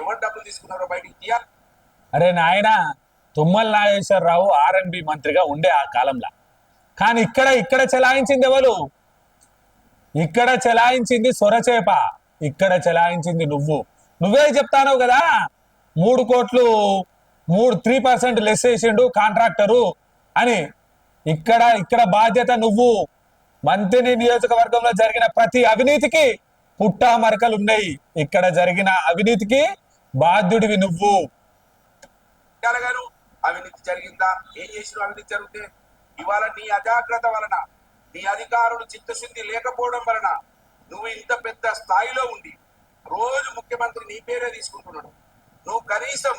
ఎవరు డబ్బులు తీసుకున్నారో బయటికి తీయాలి. అరే నాయన, తుమ్మల నాగేశ్వరరావు ఆర్ఎండ్బి మంత్రిగా ఉండే ఆ కాలంలో. కానీ ఇక్కడ చెలాయించింది ఎవరు? ఇక్కడ చెలాయించింది సొరచేప, ఇక్కడ చెలాయించింది నువ్వే చెప్తానవు కదా. 3 కోట్లు 3% లెస్ చేసిండు కాంట్రాక్టరు అని. ఇక్కడ బాధ్యత నువ్వు. మంత్రి నియోజకవర్గంలో జరిగిన ప్రతి అవినీతికి పుట్టా మరకలు ఉన్నాయి. ఇక్కడ జరిగిన అవినీతికి బాధ్యుడివి నువ్వు. గారు అవినీతి జరిగిందా? ఏం చేసిన అవినీతి జరిగితే ఇవాళ నీ అజాగ్రత్త వలన, నీ అధికారులు చిత్తశుద్ధి లేకపోవడం వలన నువ్వు ఇంత పెద్ద స్థాయిలో ఉండి రోజు ముఖ్యమంత్రి నీ పేరే తీసుకుంటున్నాడు. నువ్వు కనీసం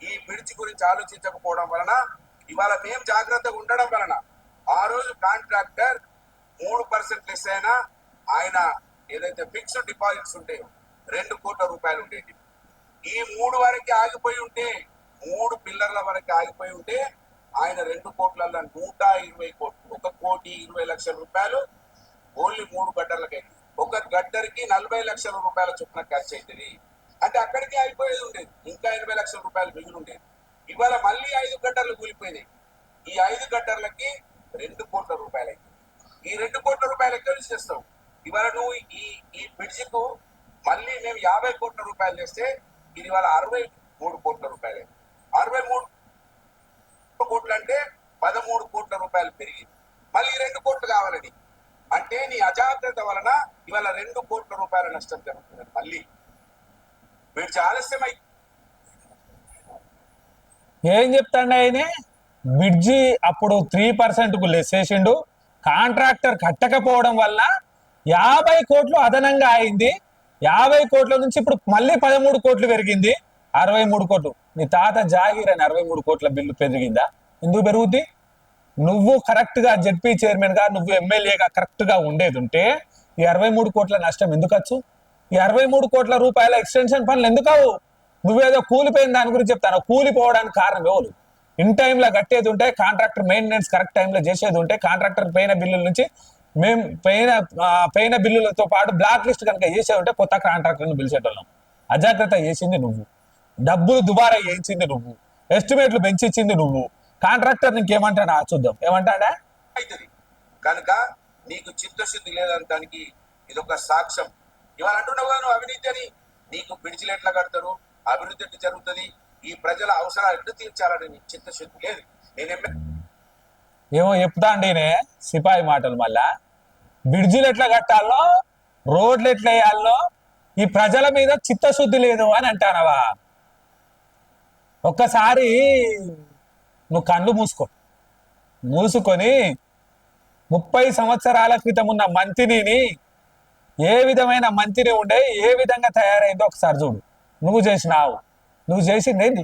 ఈ బ్రిడ్జ్ గురించి ఆలోచించకపోవడం వలన, ఇవాళ మేము జాగ్రత్తగా ఉండడం వలన ఆ రోజు కాంట్రాక్టర్ 3% లెస్ అయినా ఆయన ఏదైతే ఫిక్స్డ్ డిపాజిట్స్ ఉంటాయో 2 కోట్ల రూపాయలు ఉండేవి. ఈ 3 వరకు ఆగిపోయి ఉంటే, 3 పిల్లర్ల వరకు ఆగిపోయి ఉంటే ఆయన 2 కోట్లలో 120 కోట్లు, 1,20,00,000 రూపాయలు ఓన్లీ 3 గడ్డర్లకైంది. ఒక గడ్డరికి 40 లక్షల రూపాయల చొప్పున ఖర్చు అవుతుంది. అంటే అక్కడికి అయిపోయేది ఉండేది, ఇంకా 80 లక్షల రూపాయలు మిగిలి ఉండేది. ఇవాళ మళ్ళీ 5 గడ్డర్లు కూలిపోయినాయి. ఈ 5 గడ్డర్లకి 2 కోట్ల రూపాయలు అయింది. ఈ 2 కోట్ల రూపాయలు ఎక్కడి నుంచి చేస్తావు? ఇవాళ నువ్వు ఈ బ్రిడ్జికు మళ్ళీ మేము 50 కోట్ల రూపాయలు చేస్తే ఇది ఇవాళ 63 కోట్ల రూపాయలు. 63 కోట్లు అంటే 13 కోట్ల రూపాయలు పెరిగింది. మళ్ళీ 2 కోట్లు కావాలని అంటే నీ అజాగ్రత్త వలన ఇవాళ 2 కోట్ల రూపాయల నష్టం జరుగుతుంది. మళ్ళీ వీడు ఆలస్యమై ఏం చెప్తాండి ఆయన? బ్రిడ్జి అప్పుడు 3%కు లెస్ చేసిండు. కాంట్రాక్టర్ కట్టకపోవడం వల్ల 50 కోట్లు అదనంగా అయింది. 50 కోట్ల నుంచి ఇప్పుడు మళ్ళీ 13 కోట్లు పెరిగింది, 63 కోట్లు. నీ తాత జాగీర్ అని 63 కోట్ల బిల్లు పెరిగిందా? ఎందుకు పెరుగుద్ది? నువ్వు కరెక్ట్ గా జెడ్పీ చైర్మన్ గా, నువ్వు ఎమ్మెల్యేగా కరెక్ట్ గా ఉండేది ఉంటే ఈ 63 కోట్ల నష్టం ఎందుకు వచ్చు? ఈ 63 కోట్ల రూపాయల ఎక్స్టెన్షన్ పనులు ఎందుకు? నువ్వేదో కూలిపోయిన దాని గురించి చెప్తాను. కూలిపోవడానికి కారణం ఎవరు? ఇన్ టైంలో కట్టేది ఉంటే, కాంట్రాక్టర్ మెయింటెనెన్స్ కరెక్ట్ టైంలో చేసేది ఉంటే, కాంట్రాక్టర్ పైన బిల్లుల నుంచి మేము పైన బిల్లులతో పాటు బ్లాక్ లిస్ట్ కనుక చేసే ఉంటే కొత్త కాంట్రాక్టర్ని పిలిచేటోళ్ళం. అజాగ్రత్త చేసింది నువ్వు, డబ్బులు దుబారా చేయించింది నువ్వు, ఎస్టిమేట్లు పెంచిచ్చింది నువ్వు. కాంట్రాక్టర్ ఇంకేమంటాడా చూద్దాం, ఏమంటాడా? అవుతుంది కనుక నీకు చిత్తశుద్ధి లేదంటానికి ఇదొక సాక్ష్యం. ఇవాళ అంటున్నావు కదా నువ్వు అవినీతి అని. నీకు బ్రిడ్జిలు ఎట్లా కడతారు, అభివృద్ధి ఎట్లా జరుగుతుంది, ఈ ప్రజల అవసరాలు ఎట్లా తీర్చాలని నీకు చిత్తశుద్ధి లేదు. నేను ఏమో చెప్తా అండినే సిపాయి మాటలు మళ్ళా. బ్రిడ్జిలు ఎట్లా కట్టాలో, రోడ్లు ఎట్లా వేయాలో ఈ ప్రజల మీద చిత్తశుద్ధి లేదు అని అంటానవా? ఒక్కసారి నువ్వు కళ్ళు మూసుకొని 30 సంవత్సరాల క్రితం ఉన్న మంత్రిని, ఏ విధమైన మంత్రి ఉండే, ఏ విధంగా తయారైందో ఒకసారి చూడు. నువ్వు చేసిందేంది?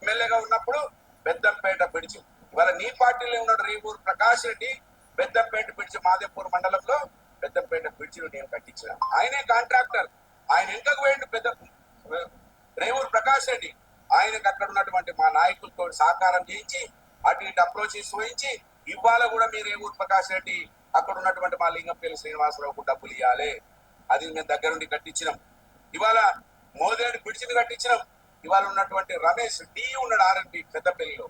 ఎమ్మెల్యేగా ఉన్నప్పుడు పెద్దంపేట బ్రిడ్జ్, ఇవాళ నీ పార్టీలో ఉన్నాడు రేవూరు ప్రకాష్ రెడ్డి, పెద్దంపేట బ్రిడ్జ్ మాదేపూర్ మండలంలో పెద్దంపేట బ్రిడ్జిను నేను కట్టించిన. ఆయనే కాంట్రాక్టర్. ఆయన ఎంతకు పోయిండు పెద్ద రేవూరు ప్రకాష్ రెడ్డి. ఆయనకు అక్కడ ఉన్నటువంటి మా నాయకులతో సహకారం చేయించి అటు ఇటు అప్రోచ్ వహించి ఇవాళ కూడా మీ రేవూరు ప్రకాష్ రెడ్డి అక్కడ ఉన్నటువంటి మా లింగంపల్లి శ్రీనివాసరావుకు డబ్బులు ఇవ్వాలి. అది మేము దగ్గరుండి కట్టించినాం. ఇవాళ మోదేడు బ్రిడ్జిని కట్టించినాం. ఇవాళ ఉన్నటువంటి రమేష్ డి ఉన్నాడు ఆర్ఎంపీ పెద్దపల్లిలో,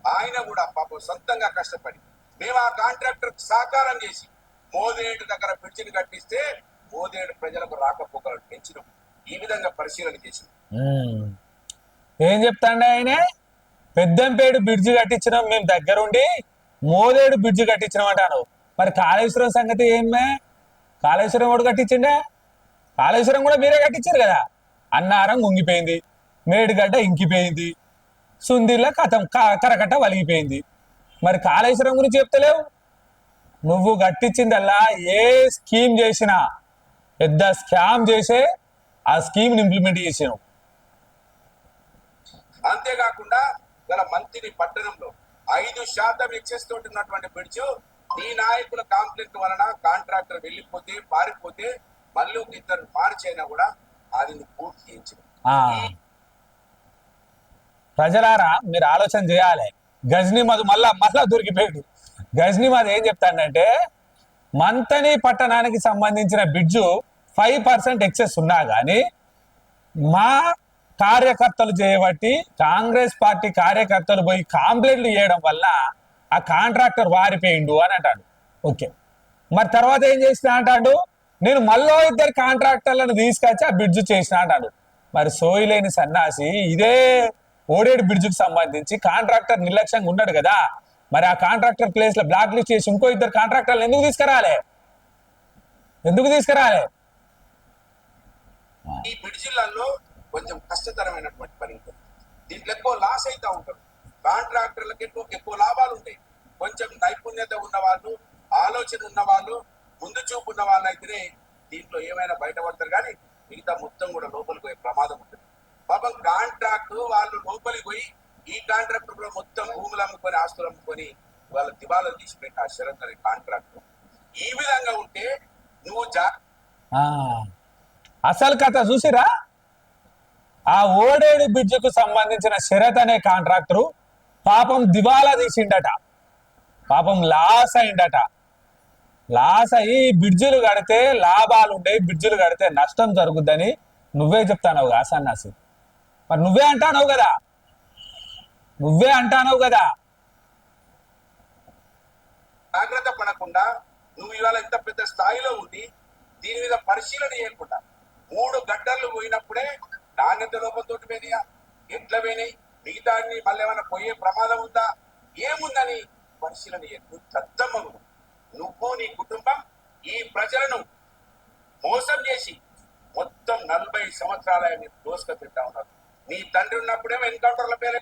ఆయన కూడా పాపం సొంతంగా కష్టపడి మేము ఆ కాంట్రాక్టర్ సహకారం చేసి మోదేడు దగ్గర బ్రిడ్జిని కట్టిస్తే మోదేడు ప్రజలకు రాకపోకలు పెంచినాం. ఈ విధంగా పరిశీలన చేసినాం. ఏం చెప్తాండే ఆయనే? పెద్దంపేడు బ్రిడ్జి కట్టించినాం మేము దగ్గరుండి, మోదేడు బ్రిడ్జి కట్టించినాం అంటాను. మరి కాళేశ్వరం సంగతి ఏమే? కాళేశ్వరం కూడా కట్టించిండే? కాళేశ్వరం కూడా మీరే కట్టించారు కదా. అన్నారం ఉంగిపోయింది, మేడిగడ్డ ఇంకిపోయింది, సుందిర్ల కరకట్ట వలిగిపోయింది. మరి కాళేశ్వరం గురించి చెప్తలేవు. నువ్వు కట్టించిందల్లా ఏ స్కీమ్ చేసినా పెద్ద స్కామ్ చేసే ఆ స్కీమ్ ఇంప్లిమెంట్ చేసావు. అంతేకాకుండా గల మంత్రి పట్టణంలో 5% ఎక్సెస్ తోటి ఉన్నటువంటి బ్రిడ్జ్ నీ నాయకుల కాంప్లైంట్ వలన కాంట్రాక్టర్ వెళ్ళిపోతే పారిపోతే మళ్ళీ ఒక ఇద్దరు మార్చైనా కూడా అది పూర్తి చేయించింది. ప్రజలారా మీరు ఆలోచన చేయాలి. గజనీ మధు మళ్ళా దొరికిపోయాడు. గజనీ మధు ఏం చెప్తాడంటే, మంతని పట్టణానికి సంబంధించిన బ్రిడ్జు 5% ఎక్సెస్ ఉన్నా కానీ మా కార్యకర్తలు చేయబట్టి కాంగ్రెస్ పార్టీ కార్యకర్తలు పోయి కంప్లైంట్లు చేయడం వల్ల ఆ కాంట్రాక్టర్ వారిపోయిండు అని అంటాడు. ఓకే, మరి తర్వాత ఏం చేసిన అంటాడు, నేను మళ్ళీ ఇద్దరు కాంట్రాక్టర్లను తీసుకొచ్చి ఆ బ్రిడ్జ్ చేసిన అంటాడు. మరి సోయిలేని సన్నాసి ఇదే ఓడేడు బ్రిడ్జ్కి సంబంధించి కాంట్రాక్టర్ నిర్లక్ష్యంగా ఉన్నాడు కదా. మరి ఆ కాంట్రాక్టర్ ప్లేస్ లో బ్లాక్ లిస్ట్ చేసి ఇంకో ఇద్దరు కాంట్రాక్టర్లు ఎందుకు తీసుకురాలే? ఈ బ్రిడ్జిలలో కొంచెం కష్టతరమైనటువంటి పని ఉంటుంది. దీంట్లో ఎక్కువ లాస్ అయితే ఉంటారు. కాంట్రాక్టర్లకి ఎక్కువ లాభాలు ఉంటాయి. కొంచెం నైపుణ్యత ఉన్న వాళ్ళు, ఆలోచన ఉన్న వాళ్ళు, ముందు చూపు ఉన్న వాళ్ళు అయితేనే దీంట్లో ఏమైనా బయటపడతారు. కానీ మిగతా మొత్తం కూడా లోపలికి పోయే ప్రమాదం ఉంటుంది. పాపం కాంట్రాక్ట్ వాళ్ళు లోపలికి పోయి ఈ కాంట్రాక్టర్ కూడా మొత్తం భూములు అమ్ముకొని ఆస్తులు అమ్ముకొని వాళ్ళ దివాళాలు తీసిపెట్టి ఆ షరత్ అనే కాంట్రాక్ట్. ఈ విధంగా ఉంటే నువ్వు అసలు కథ చూసిరా? ఆ ఓడేడు బ్రిడ్జికు సంబంధించిన షరత్ అనే కాంట్రాక్టరు పాపం దివాలా తీసిండట, పాపం లాస్ అయిందట. లాస్ అయ్యి బ్రిడ్జిలు కడితే లాభాలు ఉంటాయి, బ్రిడ్జిలు కడితే నష్టం జరుగుద్దని నువ్వే చెప్తానవు కదా సన్నాసి. మరి నువ్వే అంటానవు కదా. జాగ్రత్త పడకుండా నువ్వు ఇవాళ ఇంత పెద్ద స్థాయిలో ఉండి దీని మీద పరిశీలన చేయకుండా 3 గడ్డలు పోయినప్పుడే నాణ్యత లోపంతో పోయినాయా, ఎట్లా పోయినాయి, మిగతా మళ్ళీ ఏమైనా పోయే ప్రమాదం ఉందా, ఏముందని పరిశీలన చేయకు. దద్దమ్మను నువ్వు నీ కుటుంబం ఈ ప్రజలను మోసం చేసి మొత్తం 40 సంవత్సరాల మీరు దోసుక తింటా ఉన్నారు. నీ తండ్రి ఉన్నప్పుడేమో ఎన్కౌంటర్ల పేరు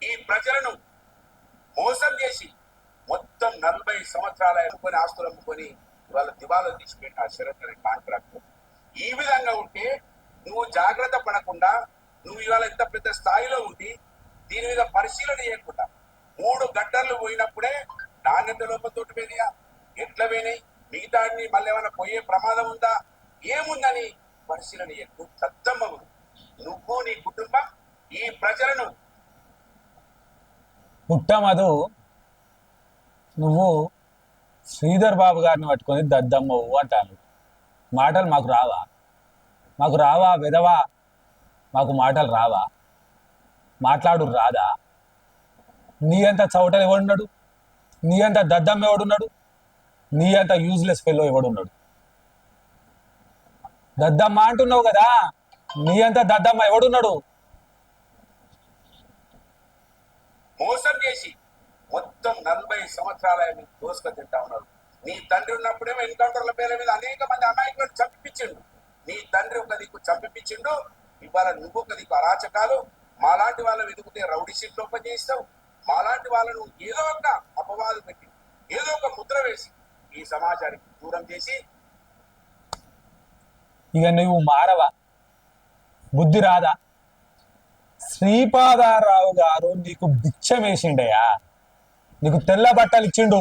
ఈ ప్రజలను మోసం చేసి మొత్తం 40 సంవత్సరాల అమ్ముకొని ఆస్తులు అమ్ముకొని వాళ్ళ దివాళాలు తీసిపెట్టి ఆ షరత్ అనే కాంట్రాక్ట్. ఈ విధంగా ఉంటే నువ్వు జాగ్రత్త పడకుండా నువ్వు ఇవాళ ఇంత పెద్ద స్థాయిలో ఉండి దీని మీద పరిశీలన చేయకుండా 3 గడ్డలు పోయినప్పుడే నాణ్యత లోపంతో పోయినాయా, ఎట్లా పోయినాయి, మిగతా మళ్ళీ ఏమైనా పోయే ప్రమాదం ఉందా, ఏముందని పరిశీలన చేయకు. దద్దమ్మను నువ్వు నీ కుటుంబం ఈ ప్రజలను పుట్టమధు నువ్వు శ్రీధర్ బాబు గారిని పట్టుకొని దద్దమ్మవు అంటాను. మాటలు మాకు రావా? విధవా? మాకు మాటలు రావా? మాట్లాడు రాదా? నీ అంత చౌటలు ఎవడున్నాడు? నీ అంత దద్దమ్మ ఎవడున్నాడు? నీ అంత యూజ్లెస్ ఫెల్లో ఎవడున్నాడు? దద్దమ్మ అంటున్నావు కదా, నీ అంత దద్దమ్మ ఎవడున్నాడు? మోసం చేసి మొత్తం 40 సంవత్సరాల దోసుక తింటా ఉన్నారు. నీ తండ్రి ఉన్నప్పుడేమో ఎన్కౌంటర్ల పేర్ల మీద అనేక మంది అమాయకులను చంపించిండు. నీ తండ్రి ఒక దిక్కు చంపించిండు, ఇవాళ నువ్వు ఒక దిక్కు అరాచకాలు. మాలాంటి వాళ్ళని వెతుకుతే రౌడీ షీట్లు ఓపెన్ చేస్తావు. మాలాంటి వాళ్ళను ఏదో ఒక అపవాదు పెట్టి ఏదో ఒక ముద్ర వేసి ఈ సమాజానికి దూరం చేసి ఇక నువ్వు మారవా? బుద్ధి రాదా? శ్రీపాదారావు గారు నీకు బిచ్చం వేసిండయా, నీకు తెల్ల బట్టలు ఇచ్చిండు.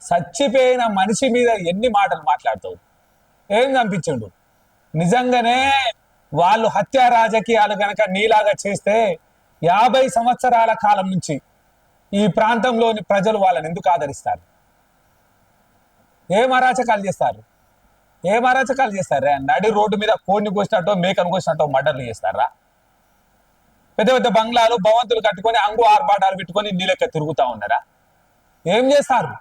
చచ్చిపోయిన మనిషి మీద ఎన్ని మాటలు మాట్లాడతావు? ఏం చంపించిండు? నిజంగానే వాళ్ళు హత్యా రాజకీయాలు గనక నీలాగా చేస్తే 50 సంవత్సరాల కాలం నుంచి ఈ ప్రాంతంలోని ప్రజలు వాళ్ళని ఎందుకు ఆదరిస్తారు? ఏం అరాచకాలు చేస్తారు? ఏం అరాచకాలు చేస్తారా? నడి రోడ్డు మీద కోడిని కోసినట్టో మేకను కోసినట్టో మర్డర్లు చేస్తారా? పెద్ద పెద్ద బంగ్లాలు భవంతులు కట్టుకొని అంగు ఆర్భాటాలు పెట్టుకొని నీళ్ళెక్క తిరుగుతా ఉన్నారా? ఏం చేస్తారు?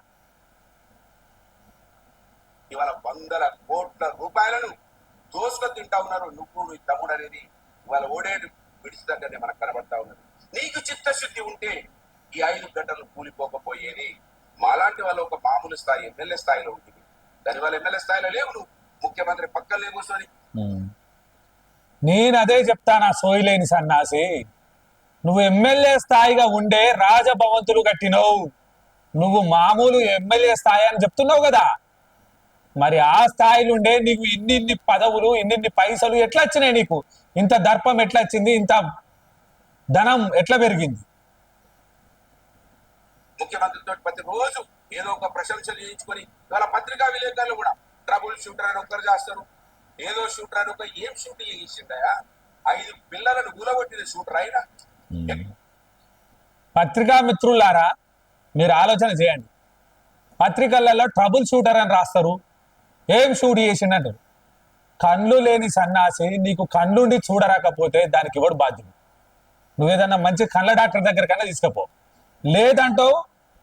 ఇవాళ 100 కోట్ల రూపాయలను దోసుక తింటా ఉన్నారు. నువ్వు నీ తమ్ముడు అనేది ఇవాళ ఓడేడు విడిచి దగ్గరనే మనకు కనబడతా ఉన్నది. నీకు చిత్తశుద్ధి ఉంటే ఈ 5 గంటలు కూలిపోకపోయేది. మాలాంటి వాళ్ళు ఒక మామూలు స్థాయి ఎమ్మెల్యే స్థాయిలో ఉంటుంది. దానివల్ల ఎమ్మెల్యే స్థాయిలో లేవు, నువ్వు ముఖ్యమంత్రి పక్కన లేకూర్చొని. నేను అదే చెప్తానా, సోయిలేని సన్నాసి. నువ్వు ఎమ్మెల్యే స్థాయిగా ఉండే రాజభవంతులు కట్టినవు. నువ్వు మామూలు ఎమ్మెల్యే స్థాయి అని చెప్తున్నావు కదా, మరి ఆ స్థాయిలో ఉండే నీకు ఇన్ని పదవులు, ఇన్ని పైసలు ఎట్లా వచ్చినాయి? నీకు ఇంత దర్పం ఎట్లా వచ్చింది? ఇంత ధనం ఎట్లా పెరిగింది? ముఖ్యమంత్రితో ప్రతిరోజు ఏదో ఒక ప్రశంసలు చేయించుకొని ఇవాళ పత్రికా విలేకరులు కూడా ట్రబుల్ షూటర్ అని ఒక్కరు చేస్తారు, ఏదో షూటర్ అని ఒక ఏం షూటింగ్ చేసిండయా? 5 పిల్లలను కూలగొట్టిన షూటర్ అయినా. పత్రికా మిత్రులారా, మీరు ఆలోచన చేయండి. పత్రికలలో ట్రబుల్ షూటర్ అని రాస్తారు, ఏం షూట్ చేసిండంటారు. కళ్ళు లేని సన్నాసి, నీకు కళ్ళుండి చూడరాకపోతే దానికి ఎవడు బాధ్యుడు? నువ్వేదన్నా మంచి కళ్ళ డాక్టర్ దగ్గర కన్నా తీసుకపో. లేదంటో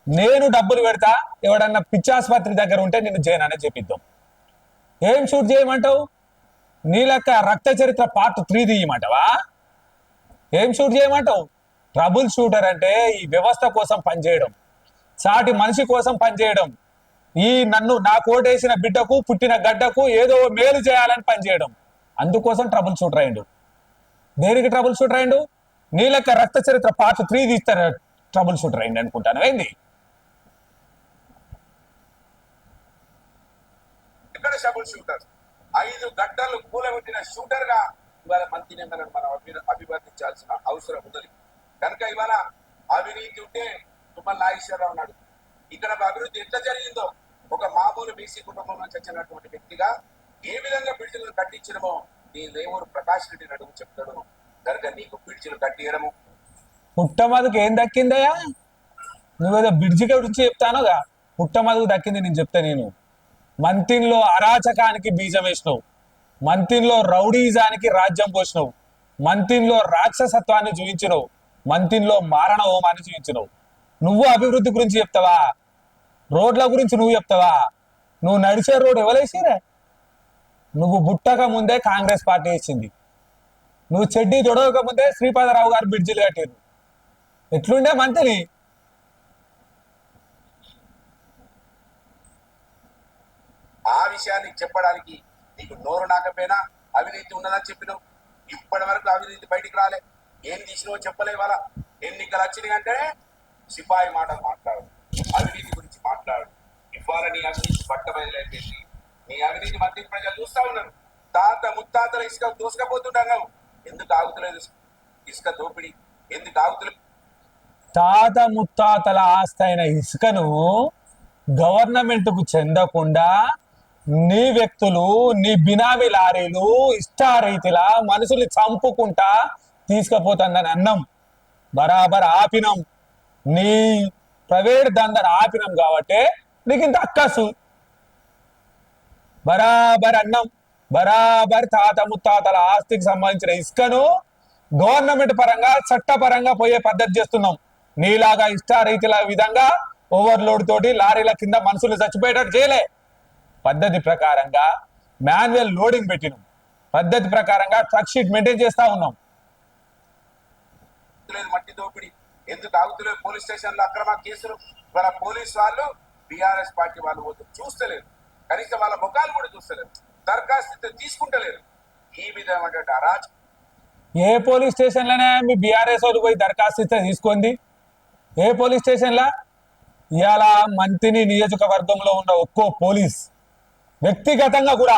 నేను డబ్బులు పెడతా, ఎవడన్నా పిచ్చాసుపత్రి దగ్గర ఉంటే నిన్ను చేయననే చెప్పిద్దాం. ఏం షూట్ చేయమంటావు? నీ లెక్క రక్త చరిత్ర పార్ట్ 3 తీయమంటావా? ఏం షూట్ చేయమంటావు? ట్రబుల్ షూటర్ అంటే ఈ వ్యవస్థ కోసం పనిచేయడం, సాటి మనిషి కోసం పనిచేయడం, ఈ నా కోటేసిన బిడ్డకు పుట్టిన గడ్డకు ఏదో మేలు చేయాలని పనిచేయడం. అందుకోసం ట్రబుల్ షూటర్ అయిండు. దేనికి ట్రబుల్ షూటర్ అయిండు? నీ లెక్క రక్త చరిత్ర పార్ట్ 3 తీస్తారు ట్రబుల్ షూటర్ అయింది అనుకుంటాను. ఏంది ఇక్కడ ట్రబుల్ షూటర్? 5 గంటలు కూలగొట్టిన షూటర్ గా ఇవాళ మంత్రి నెంబర్లను మనం అభివర్తించాల్సిన అవసరం ఉన్నది. కనుక ఇవాళ అవినీతి ఉంటే తుమ్మల నాగేశ్వరరావు ఉన్నాడు. ఇక్కడ అభివృద్ధి ఎట్లా జరిగిందో ఒక మామూలు బీసీ కుటుంబం నుంచి వచ్చినటువంటి వ్యక్తిగా ఏ విధంగా బ్రిడ్జిలు కట్టించడమో నీ దేవుడు ప్రకాష్ రెడ్డి అడుగు చెప్తాడు. కనుక నీకు బ్రిడ్జిలు కట్టియడము పుట్టమదుకు ఏం దక్కిందయ్యా? నువ్వేదో బ్రిడ్జి గురించి చెప్తానుగా, పుట్టమదుకు దక్కింది నేను చెప్తా. నేను మంతిన్లో అరాచకానికి బీజం వేసినావు, మంతిన్లో రౌడీజానికి రాజ్యం పోసినావు, మంతిన్లో రాక్షసత్వాన్ని చూపించినావు, మంతిన్లో మారణ హోమాన్ని చూపించినావు. నువ్వు అభివృద్ధి గురించి చెప్తావా? రోడ్ల గురించి నువ్వు చెప్తావా? నువ్వు నడిచే రోడ్ ఎవరేసిరా? నువ్వు బుట్టక ముందే కాంగ్రెస్ పార్టీ ఇచ్చింది, నువ్వు చెడ్డీ తొడవక ముందే శ్రీపాదరావు గారు బ్రిడ్జిలు కట్టారు. ఎట్లుండే మంత్రి? ఆ విషయాన్ని చెప్పడానికి నీకు నోరు నాకపోయినా అవినీతి ఉన్నదని చెప్పినావు. ఇప్పటి వరకు అవినీతి బయటికి రాలే. ఏం తీసినో చెప్పలే. వాళ్ళ ఎన్నికలు వచ్చినాయి అంటే సిపాయి మాటలు మాట్లాడు, అవినీతి గురించి మాట్లాడు. ఇవాళ నీ అవినీతి బట్ట బయలుదేరింది. నీ అవినీతి మధ్య ప్రజలు చూస్తా ఉన్నారు. తాత ముత్తాతల ఇసుక దోసుకపోతుంటారు. ఎందుకు ఆగుతలేదు ఇసుక దోపిడీ? ఎందుకు ఆగుతలేదు? తాత ముత్తాతల ఆస్తి అయిన ఇసుకను గవర్నమెంట్ కు చెందకుండా నీ వ్యక్తులు, నీ బినామీ లారీలు ఇష్టారీతిలా మనుషుల్ని చంపుకుంటా తీసుకుపోతుందని అన్నం. బరాబర్ ఆపినం, నీ ప్రైవేట్ దందర ఆపినం కాబట్టి నీకు ఇంత అక్కసు. బరాబర్ అన్నం, బరాబర్ తాత ముత్తాతల ఆస్తికి సంబంధించిన ఇసుకను గవర్నమెంట్ పరంగా చట్టపరంగా పోయే పద్ధతి చేస్తున్నాం. నీలాగా ఇష్టారీతిల విధంగా ఓవర్లోడ్ తోటి లారీల కింద మనుషులు చచ్చిపోయేటట్టు చేయలే. పద్ధతి ప్రకారంగా మాన్యువల్ లోడింగ్ పెట్టినాం. పద్ధతి ప్రకారంగా ట్రక్ షీట్ మెయింటైన్ చేస్తా ఉన్నాం. మట్టి దోపిడి ఎందుకు ఆగుతలేదు? పోలీస్ స్టేషన్లో అక్రమ కేసులు వాళ్ళ పోలీస్ వాళ్ళు బీఆర్ఎస్ పార్టీ వాళ్ళు పోతే చూస్తలేరు, కనీసం వాళ్ళ ముఖాలు కూడా చూస్తలేరు, దరఖాస్తు తీసుకుంటలేరు. ఈ విధమైన అరాచ ఏ పోలీస్ స్టేషన్లోనే మీ బీఆర్ఎస్ వాళ్ళు పోయి దరఖాస్తు ఇస్తే తీసుకుంది? ఏ పోలీస్ స్టేషన్లా? ఇవాళ మంత్రిని నియోజకవర్గంలో ఉన్న ఒక్కో పోలీస్ వ్యక్తిగతంగా కూడా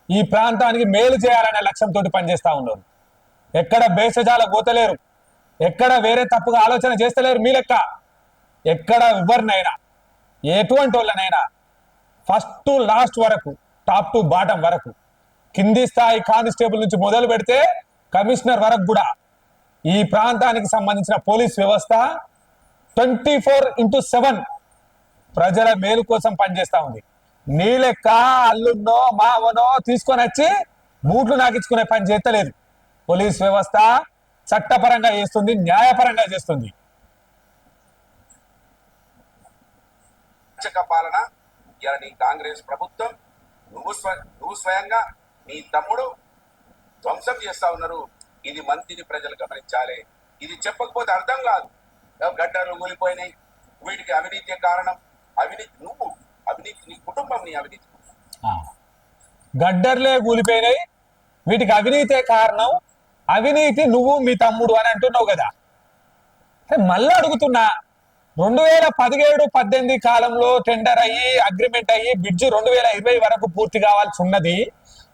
ఈ ప్రాంతానికి మేలు చేయాలనే లక్ష్యంతో పనిచేస్తా ఉన్నారు. ఎక్కడ బేసజాల పోతలేరు, ఎక్కడ వేరే తప్పుగా ఆలోచన చేస్తలేరు. మీ లెక్క ఎక్కడ ఎవరినైనా ఎటువంటి వాళ్ళనైనా ఫస్ట్ టు లాస్ట్ వరకు, టాప్ టు బాటం వరకు, కింది స్థాయి కానిస్టేబుల్ నుంచి మొదలు పెడితే కమిషనర్ వరకు కూడా ఈ ప్రాంతానికి సంబంధించిన పోలీస్ వ్యవస్థ 24/7 ప్రజల మేలు కోసం పనిచేస్తా ఉంది. నీ లెక్క అల్లున్నో మావనో తీసుకొని వచ్చి బూట్లు నాకించుకునే పని చేస్తలేదు. పోలీస్ వ్యవస్థ చట్టపరంగా చేస్తుంది, న్యాయపరంగా చేస్తుంది. పాలన ఇలా నీ కాంగ్రెస్ ప్రభుత్వం, నువ్వు స్వయంగా నీ తమ్ముడు ధ్వంసం చేస్తా ఉన్నారు. ఇది మంత్రిని ప్రజలు గమనించాలి. ఇది చెప్పకపోతే అర్థం కాదు. గడ్డలు కూలిపోయినాయి, వీటికి అవినీతి కారణం. అవినీతి నువ్వు, అవినీతి నీ కుటుంబం, నీ అవినీతి. గడ్డర్లే కూలిపోయినాయి, వీటికి అవినీతే కారణం, అవినీతి నువ్వు మీ తమ్ముడు అని అంటున్నావు కదా. మళ్ళీ అడుగుతున్నా, 2017-18 కాలంలో టెండర్ అయ్యి అగ్రిమెంట్ అయ్యి బ్రిడ్జ్ 2020 వరకు పూర్తి కావాల్సి ఉన్నది.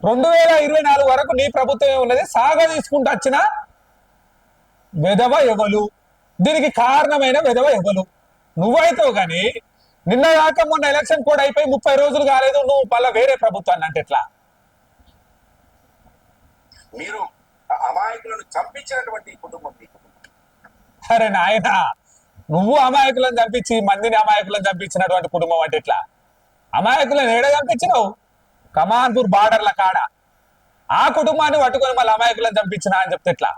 2024 వరకు నీ ప్రభుత్వమే ఉన్నది. సాగ తీసుకుంటూ వచ్చిన వెధవ ఎవలు? దీనికి కారణమైన వెధవ ఎవలు? నువ్వైతావు. కానీ నిన్న కాక మొన్న ఎలక్షన్ కోడ్ అయిపోయి 30 రోజులు కాలేదు, నువ్వు మళ్ళీ వేరే ప్రభుత్వాన్ని అంటే ఎట్లా? మీరు అమాయకులను చంపించినటువంటి కుటుంబం. అరే నాయన, నువ్వు అమాయకులను చంపించి మందిని అమాయకులను చంపించినటువంటి కుటుంబం అంటే ఎట్లా? అమాయకులను ఏడ చంపించినావు? కమాన్పూర్ బార్డర్ల కాడ ఆ కుటుంబాన్ని పట్టుకొని మళ్ళీ అమాయకులను చంపించినా అని చెప్తే ఎట్లా?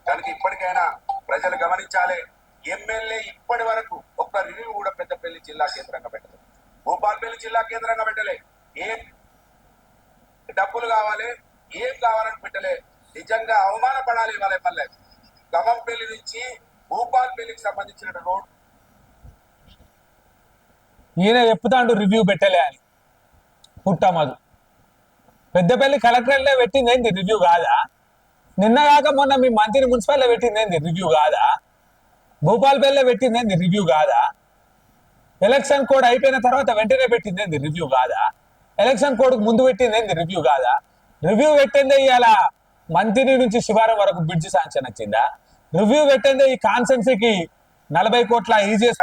కనుక ఇప్పటికైనా ప్రజలు గమనించాలి. ఎమ్మెల్యే ఇప్పటి వరకు ఒక్క రివ్యూ కూడా పెద్దపల్లి జిల్లా కేంద్రంగా పెట్టలేదు, భూపాలపల్లి జిల్లా కేంద్రంగా పెట్టలే. ఏం డబ్బులు కావాలి, ఏం కావాలని పెట్టలే. నిజంగా అవమానపడాలి ఇవాళ ఎమ్మెల్యే. గమంపల్లి నుంచి భూపాలపల్లికి సంబంధించిన రోడ్ ఈయన చెప్తాండు రివ్యూ పెట్టలే అని. పుట్టమదు పెద్దపల్లి కలెక్టరేట్లో పెట్టిందేంది రివ్యూ కాదా? నిన్న కాక మొన్న మీ మంత్రి మున్సిపల్లో పెట్టిందేంది రివ్యూ కాదా? భూపాలపల్లిలో పెట్టిందేంది రివ్యూ కాదా? ఎలక్షన్ కోడ్ అయిపోయిన తర్వాత వెంటనే పెట్టిందేంది రివ్యూ కాదా? ఎలక్షన్ కోడ్ ముందు పెట్టిందేంది రివ్యూ కాదా? రివ్యూ పెట్టిందే ఇవాళ మంత్రి నుంచి శివారం వరకు బ్రిడ్జ్ శాంక్షన్ వచ్చిందా? రివ్యూ పెట్టిందే ఈ కాన్సెన్సీకి 40 కోట్ల ఈజీఎస్.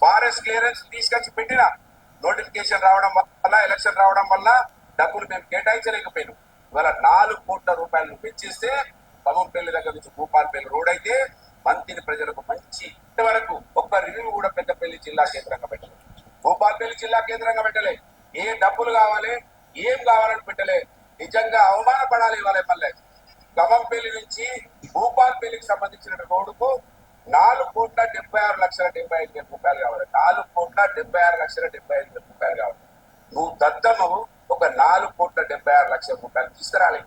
ఫారెస్ట్ క్లియరెన్స్ తీసుకొచ్చి పెట్టిన నోటిఫికేషన్ రావడం వల్ల, ఎలక్షన్ రావడం వల్ల డబ్బులు మేము కేటాయించలేకపోయినాం. ఇవాళ 4 కోట్ల రూపాయలు వెచ్చిస్తే ఖమ్మంపల్లి దగ్గర నుంచి భూపాలపల్లి రోడ్ అయితే మంత్రి ప్రజలకు మంచి వరకు ఒక్క రివ్యూ కూడా పెద్దపల్లి జిల్లా కేంద్రంగా పెట్టలేదు, భూపాలపల్లి జిల్లా కేంద్రంగా పెట్టలే. ఏ డబ్బులు కావాలి, ఏం కావాలని పెట్టలే. నిజంగా అవమానపడాలి ఇవాళ ఎమ్మెల్యే. ఖమ్మంపల్లి నుంచి భూపాలపల్లికి సంబంధించిన రోడ్డుకు 4,76,75,000 రూపాయలు కావాలి. 4,76,75,000 రూపాయలు కావాలి. నువ్వు దద్దమ్మవు ఒక 4,76,00,000 రూపాయలు తీసుకురాలి.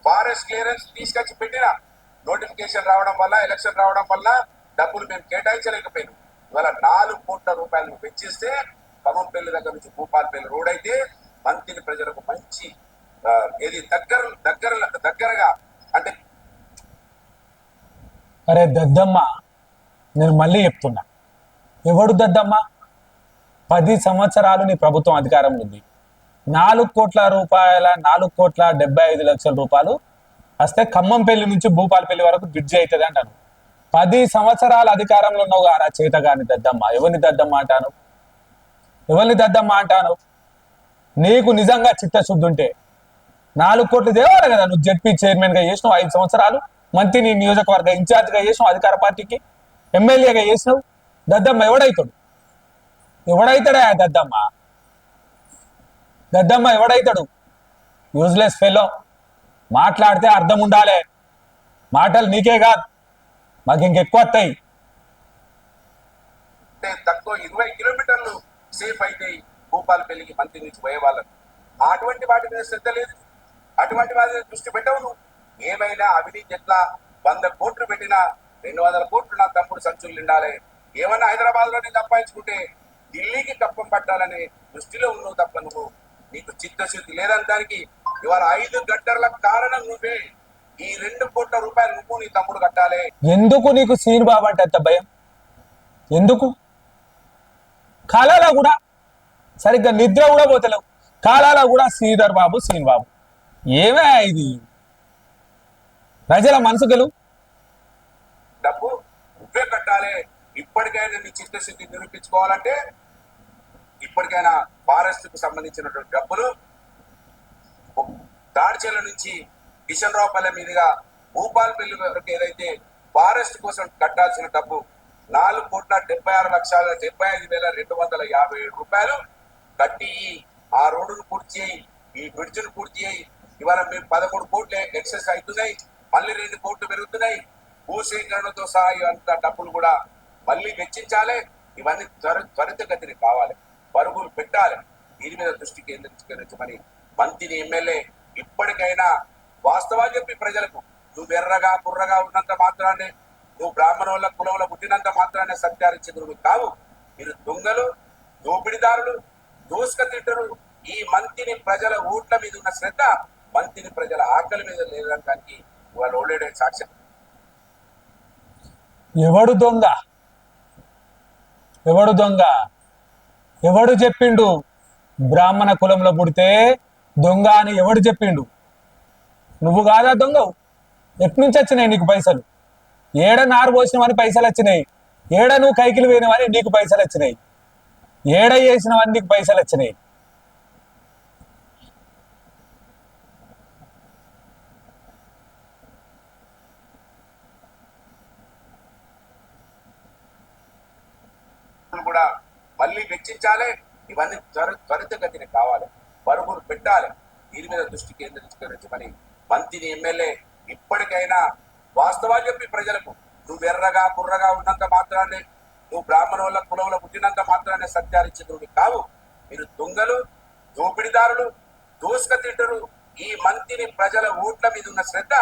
ఫారెస్ట్ క్లియరెన్స్ తీసుకొచ్చి పెట్టిన నోటిఫికేషన్ రావడం వల్ల, ఎలక్షన్ రావడం వల్ల డబ్బులు మేము కేటాయించలేకపోయినాం. ఇవాళ 4 కోట్ల రూపాయలు వెచ్చిస్తే ఖమ్మంపల్లి దగ్గర నుంచి భూపాలపల్లి రోడ్ అయితే మంత్రి ప్రజలకు మంచి ఏది దగ్గరగా అంటే. అరే దద్దమ్మ, నేను మళ్ళీ చెప్తున్నా, ఎవడు దద్దమ్మ? 10 సంవత్సరాలు నీ ప్రభుత్వం అధికారంలో ఉంది. 4 కోట్ల రూపాయల 4,75,00,000 రూపాయలు వస్తే ఖమ్మంపల్లి నుంచి భూపాలపల్లి వరకు బ్రిడ్జ్ అవుతుంది అంటాను. 10 సంవత్సరాల అధికారంలో ఉన్నావు గారా చేతగాని దద్దమ్మ. ఎవరిని దద్దమ్మ అంటాను? ఎవరిని దద్దమ్మ అంటాను? నీకు నిజంగా చిత్తశుద్ధి ఉంటే 4 కోట్లు తేవాలి కదా. నువ్వు జెడ్పీ చైర్మన్ గా చేసినావు 5 సంవత్సరాలు, మంత్రి నీ నియోజకవర్గ ఇన్ఛార్జ్ గా చేసినావు, అధికార పార్టీకి ఎమ్మెల్యేగా చేసినావు. దద్దమ్మ ఎవడైతాడు? ఎవడైతాడా దద్దమ్మ? దద్దమ్మ ఎవడైతాడు? Useless fellow. మాట్లాడితే అర్థం ఉండాలి. మాటలు నీకే కాదు, మాకు ఇంకెక్కువ వస్తాయి. తక్కువ 20 కిలోమీటర్లు సేఫ్ అయితే భూపాలపల్లికి మంత్రి నుంచి పోయే వాళ్ళకు అటువంటి వాటి మీద శ్రద్ధ లేదు. అటువంటి వాటి మీద దృష్టి పెట్టవు నువ్వు. ఏమైనా అవినీతి ఎట్లా 100 కోట్లు పెట్టినా 200 కోట్లు నా తమ్ముడు సంచులు నిండాలి. ఏమన్నా హైదరాబాద్ లోనే సంపాదించుకుంటే ఢిల్లీకి కప్పం పట్టాలనే దృష్టిలో ఉన్నావు తప్ప నువ్వు నీకు చిత్తశుద్ధి లేదంటానికి ఇవాళ 5 గంటల కారణం నువ్వే. ఈ 2 కోట్ల రూపాయలు నువ్వు నీ తమ్ముడు కట్టాలి. ఎందుకు నీకు శ్రీను బాబు అంటే అంత భయం? ఎందుకు? కాలాలో కూడా సరిగ్గా నిద్ర కూడా పోతలేవు. కాలాలో కూడా శ్రీధర్ బాబు శ్రీను బాబు. ఏమే ఇది? ప్రజల మనసు గెలువు. డబ్బు నువ్వే కట్టాలి. ఇప్పటికైనా నీ చిత్తశుద్ధి నిరూపించుకోవాలంటే ఇప్పటికైనా ఫారెస్ట్ కు సంబంధించినటువంటి డబ్బులు దాడిచెల నుంచి కిషన్రావుపల్లె మీదుగా భూపాలపల్లి వరకు ఏదైతే ఫారెస్ట్ కోసం కట్టాల్సిన డబ్బు 4,76,75,257 రూపాయలు కట్టి ఆ రోడ్డును పూర్తి చేయి, ఈ బ్రిడ్జ్ను పూర్తి చేయి. ఇవాళ మేము 13 కోట్లు ఎక్సెస్ అవుతున్నాయి, మళ్ళీ 2 కోట్లు పెరుగుతున్నాయి. భూసేకరణతో సహా అంత డబ్బులు కూడా మళ్ళీ వెచ్చించాలి. ఇవన్నీ త్వరితగతిని కావాలి, పరుగులు పెట్టాలి. దీని మీద దృష్టి కేంద్రీకరించమని మంత్రిని ఎమ్మెల్యే ఇప్పటికైనా వాస్తవాలు చెప్పి ప్రజలకు నువ్వు ఎర్రగా కుర్రగా ఉన్నంత మాత్రాన్ని, నువ్వు బ్రాహ్మణుల కులంలో పుట్టినంత మాత్రాన్ని సత్యారించదు కావు. మీరు దొంగలు, దోపిడిదారులు, దోసుక తింటరు. ఈ మంత్రిని ప్రజల ఓట్ల మీద ఉన్న శ్రద్ధ మంత్రిని ప్రజల ఆకలి మీద లేదనడానికి వాళ్ళు ఓడేడే సాక్ష్యం. ఎవడు దొంగ? ఎవడు దొంగ? ఎవడు చెప్పిండు బ్రాహ్మణ కులంలో పుడితే దొంగ అని? ఎవడు చెప్పిండు? నువ్వు కాదా దొంగవు? ఎట్నుంచి వచ్చినాయి నీకు పైసలు? ఏడ నారు పోసినవని పైసలు వచ్చినాయి, ఏడ నువ్వు కైకిలు పోయినవని నీకు పైసలు వచ్చినాయి, ఏడ చేసినవని నీకు పైసలు వచ్చినాయి. కూడా మళ్ళీ వెచ్చించాలి. ఇవన్నీ త్వరితగతిని కావాలి, పరుగులు పెట్టాలి. దీని మీద దృష్టి కేంద్రీకరించమని మంత్రిని ఎమ్మెల్యే ఇప్పటికైనా వాస్తవాలు చెప్పి ప్రజలకు నువ్వు ఎర్రగా కుర్రగా ఉన్నంత మాత్రాన్ని, నువ్వు బ్రాహ్మణుల కులంలో పుట్టినంత మాత్రాన్ని సత్యారించదు కావు. మీరు దొంగలు, దోపిడిదారులు, దోసుక తింటరు. ఈ మంత్రిని ప్రజల ఓట్ల మీద ఉన్న శ్రద్ధ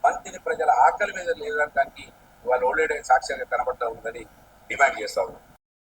మంత్రిని ప్రజల ఆకలి మీద లేదనడానికి వాళ్ళు ఓడేడే సాక్ష్యంగా కనబడతా ఉందని డిమాండ్ చేస్తా ఉన్నాం.